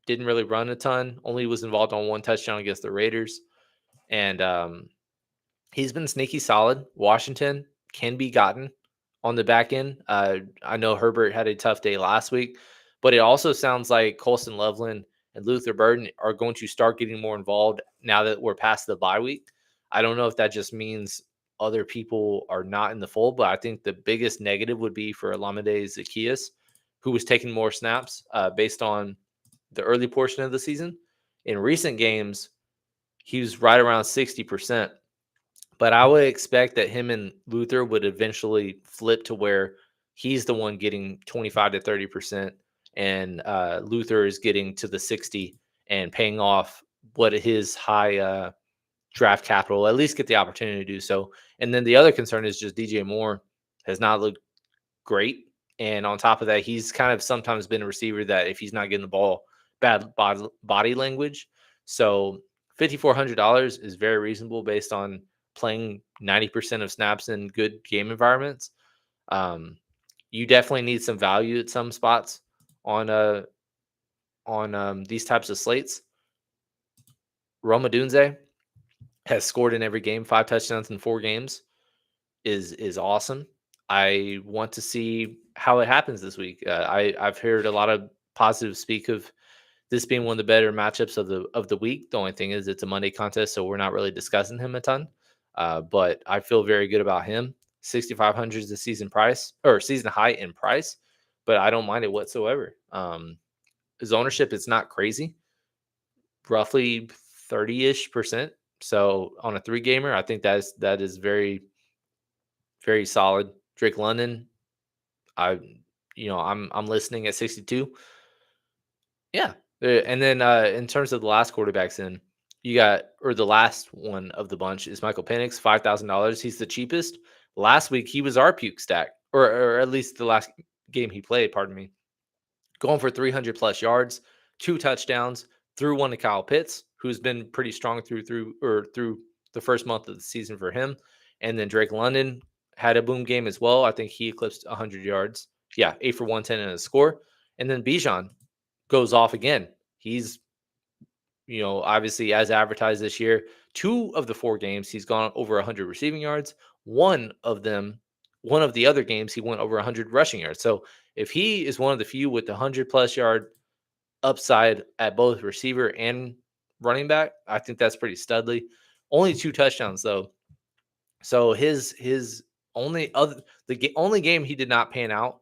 A: Didn't really run a ton. Only was involved on 1 touchdown against the Raiders. And he's been sneaky solid. Washington can be gotten on the back end. I know Herbert had a tough day last week, but it also sounds like Colston Loveland and Luther Burden are going to start getting more involved now that we're past the bye week. I don't know if that just means other people are not in the fold, but I think the biggest negative would be for Olamide Zaccheaus, who was taking more snaps based on the early portion of the season. In recent games, he was right around 60%. But I would expect that him and Luther would eventually flip to where he's the one getting 25 to 30%, and Luther is getting to the 60 and paying off what his high draft capital, at least get the opportunity to do so. And then the other concern is just DJ Moore has not looked great. And on top of that, he's kind of sometimes been a receiver that if he's not getting the ball, bad body language. So $5,400 is very reasonable based on playing 90% of snaps in good game environments. You definitely need some value at some spots on these types of slates. Roma Dunze has scored in every game, 5 touchdowns in 4 games. is awesome. I want to see how it happens this week. I've heard a lot of positive speak of this being one of the better matchups of the week. The only thing is it's a Monday contest, so we're not really discussing him a ton. But I feel very good about him. 6,500 is the season price or season high in price, but I don't mind it whatsoever. His ownership is not crazy, roughly 30-ish%. So on a 3 gamer, I think that is very, very solid. Drake London, I I'm listening at 62. Yeah. And then in terms of the last quarterbacks in, you got or the last one of the bunch is Michael Penix, $5,000. He's the cheapest. Last week he was our puke stack, or at least the last game he played, pardon me. Going for 300 plus yards, 2 touchdowns, threw one to Kyle Pitts, who's been pretty strong through the first month of the season for him. And then Drake London had a boom game as well. I think he eclipsed 100 yards. Yeah, 8 for 110 and a score. And then Bijan goes off again. He's, obviously as advertised this year, 2 of the 4 games he's gone over 100 receiving yards. One of the other games he went over 100 rushing yards. So if he is one of the few with the 100+ yard upside at both receiver and running back, I think that's pretty studly. Only 2 touchdowns though. So his only game he did not pan out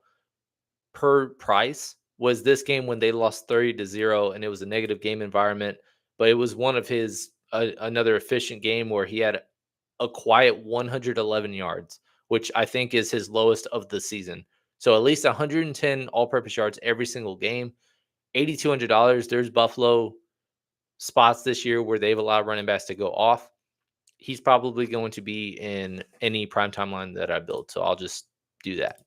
A: per price was this game when they lost 30-0 and it was a negative game environment, but it was one of his another efficient game where he had a quiet 111 yards, which I think is his lowest of the season. So at least 110 all-purpose yards every single game. $8,200. There's Buffalo spots this year where they've allowed running backs to go off. He's probably going to be in any prime timeline that I build, so I'll just do that.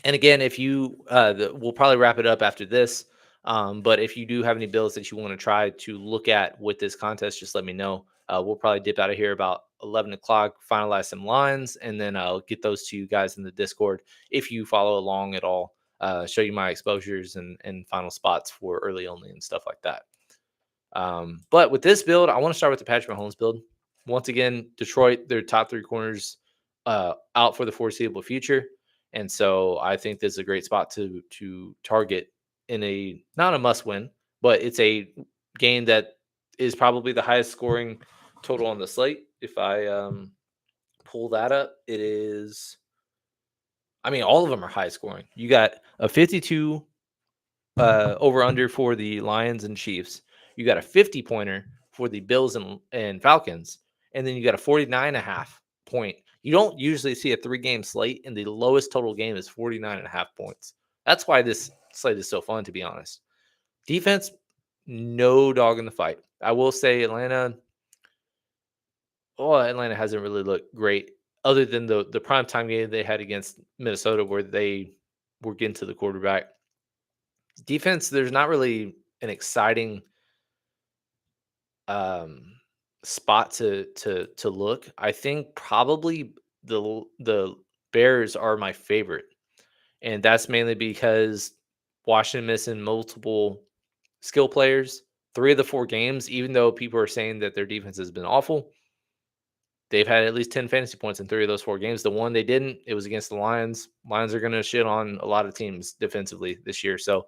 A: And again, if you, we'll probably wrap it up after this. But if you do have any builds that you want to try to look at with this contest, just let me know. We'll probably dip out of here about 11 o'clock, finalize some lines, and then I'll get those to you guys in the Discord if you follow along at all. Show you my exposures and final spots for early only and stuff like that. But with this build, I want to start with the Patrick Mahomes build. Once again, Detroit, their top 3 corners out for the foreseeable future. And so I think this is a great spot to target in a not a must win, but it's a game that is probably the highest scoring total on the slate. If I pull that up, it is. I mean, all of them are high scoring. You got a 52 over under for the Lions and Chiefs. You got a 50-pointer for the Bills and Falcons, and then you got a 49.5 point. You don't usually see a 3-game slate, and the lowest total game is 49.5 points. That's why this slate is so fun, to be honest. Defense, no dog in the fight. I will say Atlanta hasn't really looked great, other than the primetime game they had against Minnesota where they were getting to the quarterback. Defense, there's not really an exciting spot to look. I think probably the Bears are my favorite, and that's mainly because Washington missing multiple skill players. 3 of the 4 games, even though people are saying that their defense has been awful, they've had at least 10 fantasy points in 3 of those 4 games. The one they didn't, it was against the Lions. Lions are going to shit on a lot of teams defensively this year, so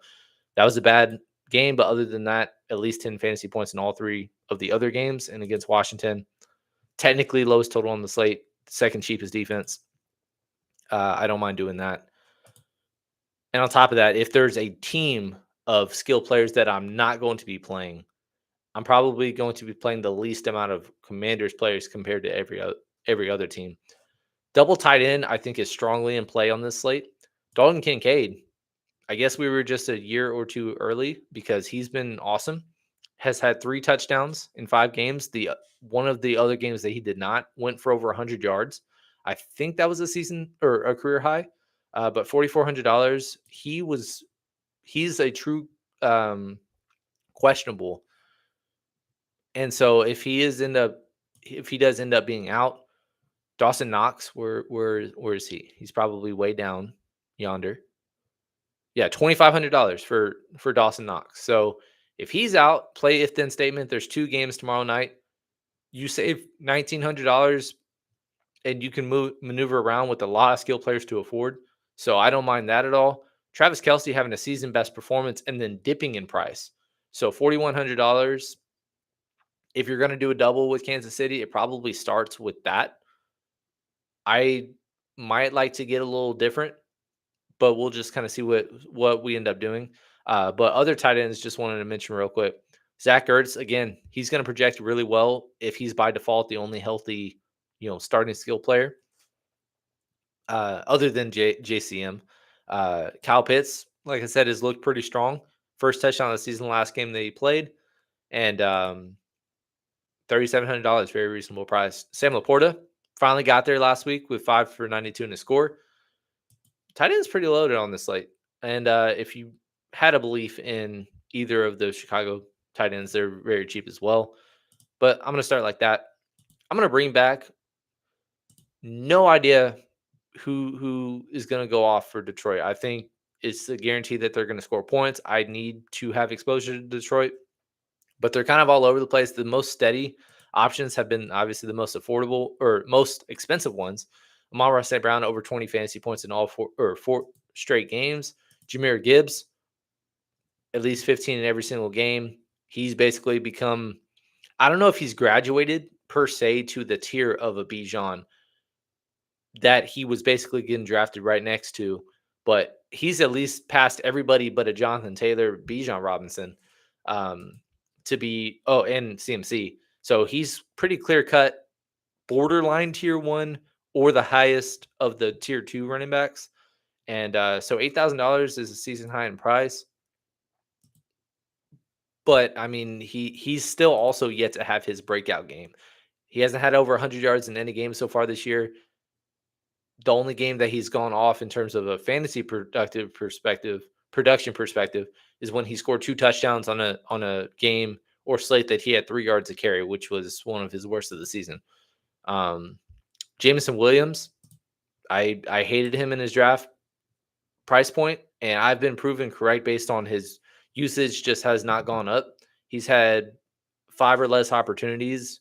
A: that was a bad game, but other than that, at least 10 fantasy points in all 3 of the other games. And against Washington, technically lowest total on the slate, second cheapest defense. I don't mind doing that. And on top of that, if there's a team of skill players that I'm not going to be playing, I'm probably going to be playing the least amount of Commanders players compared to every other team. Double tight end, I think, is strongly in play on this slate. Dalton Kincaid, I guess we were just a year or 2 early because he's been awesome. Has had 3 touchdowns in 5 games. The one of the other games that he did not went for over 100 yards. I think that was a season or a career high. But $4,400, he's a true questionable. And so if he does end up being out, Dawson Knox, where is he? He's probably way down yonder. Yeah, $2,500 for Dawson Knox. So if he's out, play if then statement. There's 2 games tomorrow night. You save $1,900 and you can maneuver around with a lot of skill players to afford. So I don't mind that at all. Travis Kelce having a season best performance and then dipping in price. So $4,100. If you're going to do a double with Kansas City, it probably starts with that. I might like to get a little different, but we'll just kind of see what we end up doing. But other tight ends, just wanted to mention real quick. Zach Ertz, again, he's going to project really well if he's by default the only healthy, starting skill player, other than JCM. Kyle Pitts, like I said, has looked pretty strong. First touchdown of the season, last game that he played, and $3,700, very reasonable price. Sam Laporta finally got there last week with 5 for 92 in a score. Tight end's pretty loaded on this slate. And if you had a belief in either of those Chicago tight ends, they're very cheap as well. But I'm going to start like that. I'm going to bring back, no idea who is going to go off for Detroit. I think it's a guarantee that they're going to score points. I need to have exposure to Detroit, but they're kind of all over the place. The most steady options have been obviously the most affordable or most expensive ones. Amon-Ra St. Brown over 20 fantasy points in all four straight games. Jahmyr Gibbs, at least 15 in every single game. He's basically become, I don't know if he's graduated per se to the tier of a Bijan that he was basically getting drafted right next to, but he's at least past everybody but a Jonathan Taylor, Bijan Robinson, to be, and CMC. So he's pretty clear cut, borderline tier 1 or the highest of the tier 2 running backs. And so $8,000 is a season high in price. But I mean, he's still also yet to have his breakout game. He hasn't had over 100 yards in any game so far this year. The only game that he's gone off in terms of a fantasy production perspective is when he scored 2 touchdowns on a game or slate that he had 3 yards to carry, which was one of his worst of the season. Jameson Williams, I hated him in his draft price point, and I've been proven correct based on his usage just has not gone up. He's had 5 or less opportunities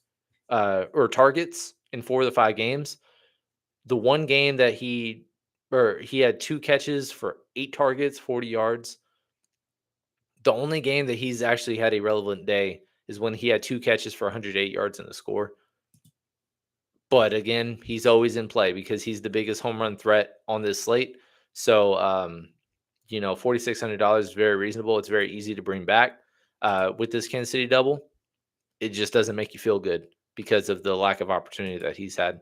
A: or targets in 4 of the 5 games. The one game that he had 2 catches for 8 targets, 40 yards. The only game that he's actually had a relevant day is when he had 2 catches for 108 yards in the score. But again, he's always in play because he's the biggest home run threat on this slate. So, $4,600 is very reasonable. It's very easy to bring back. With this Kansas City double, it just doesn't make you feel good because of the lack of opportunity that he's had.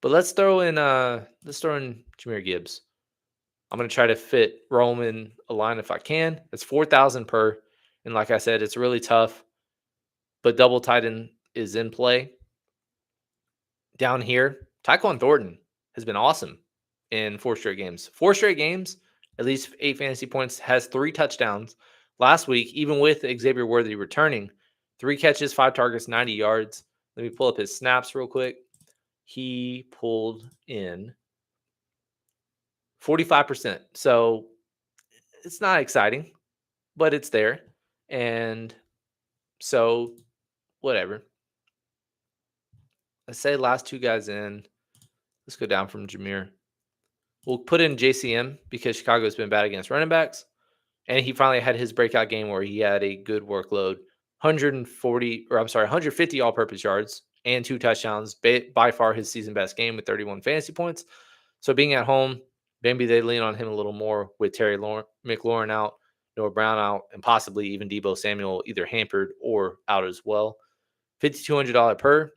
A: But let's throw in Jahmyr Gibbs. I'm going to try to fit Roman a line if I can. It's $4,000 per. And like I said, it's really tough. But double tight end is in play. Down here, Tyquan Thornton has been awesome in 4 straight games. 4 straight games, at least 8 fantasy points, has 3 touchdowns. Last week, even with Xavier Worthy returning, 3 catches, 5 targets, 90 yards. Let me pull up his snaps real quick. He pulled in 45%. So it's not exciting, but it's there. And so whatever. Let's say last 2 guys in. Let's go down from Jahmyr. We'll put in JCM because Chicago's been bad against running backs. And he finally had his breakout game where he had a good workload. 150 all-purpose yards and 2 touchdowns. By far his season best game with 31 fantasy points. So being at home, maybe they lean on him a little more with Terry McLaurin out, Noah Brown out, and possibly even Deebo Samuel either hampered or out as well. $5,200 per.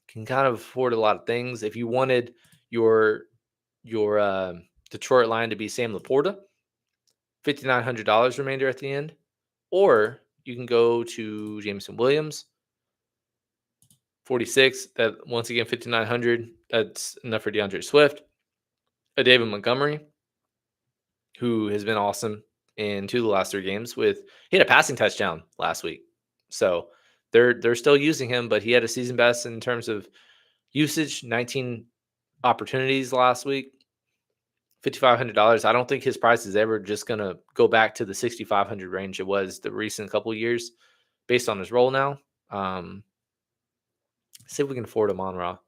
A: Can kind of afford a lot of things. If you wanted your Detroit line to be Sam Laporta, $5,900 remainder at the end. Or you can go to Jameson Williams, 46. That once again, 5,900. That's enough for DeAndre Swift. A David Montgomery, who has been awesome in 2 of the last 3 games. He had a passing touchdown last week. So they're still using him, but he had a season best in terms of usage, 19 opportunities last week. $5,500. I don't think his price is ever just going to go back to the 6,500 range it was the recent couple of years based on his role now. See if we can afford a Monra.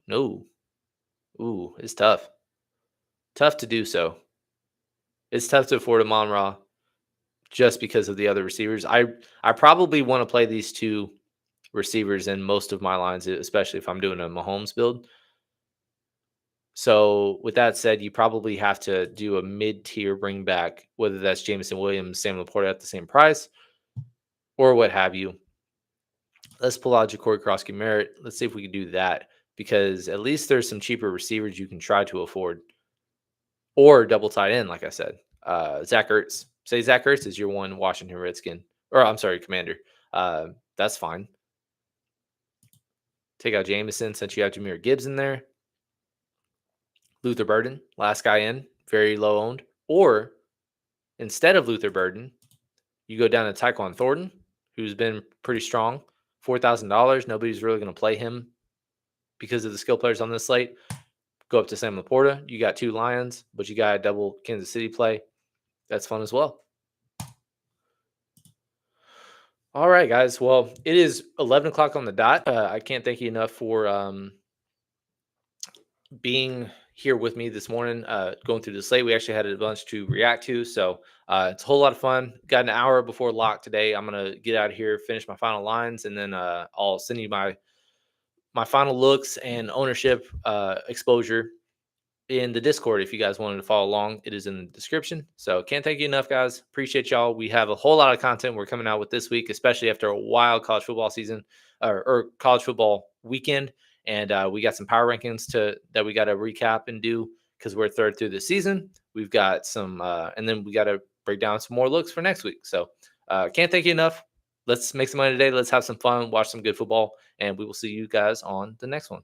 A: No. Ooh, it's tough. Tough to do so. It's tough to afford a Monra just because of the other receivers. I probably want to play these two receivers in most of my lines, especially if I'm doing a Mahomes build. So with that said, you probably have to do a mid-tier bring back, whether that's Jameson Williams, Sam Laporta at the same price, or what have you. Let's pull out Ja'Cory Crosky Merritt. Let's see if we can do that, because at least there's some cheaper receivers you can try to afford, or double tight end, like I said. Zach Ertz. Say Zach Ertz is your one Washington Redskin, or I'm sorry, Commander. That's fine. Take out Jameson since you have Jahmyr Gibbs in there. Luther Burden, last guy in, very low owned. Or instead of Luther Burden, you go down to Tyquan Thornton, who's been pretty strong. $4,000. Nobody's really going to play him because of the skill players on this slate. Go up to Sam Laporta. You got 2 Lions, but you got a double Kansas City play. That's fun as well. All right, guys. Well, it is 11 o'clock on the dot. I can't thank you enough for being here with me this morning, going through the slate. We actually had a bunch to react to, so it's a whole lot of fun. Got an hour before lock today. I'm gonna get out of here, finish my final lines, and then I'll send you my final looks and ownership exposure in the Discord. If you guys wanted to follow along, it is in the description. So can't thank you enough, guys. Appreciate y'all. We have a whole lot of content we're coming out with this week, especially after a wild college football season or college football weekend. And we got some power rankings that we got to recap and do because we're third through the season. We've got some, and then we got to break down some more looks for next week. So can't thank you enough. Let's make some money today. Let's have some fun, watch some good football, and we will see you guys on the next one.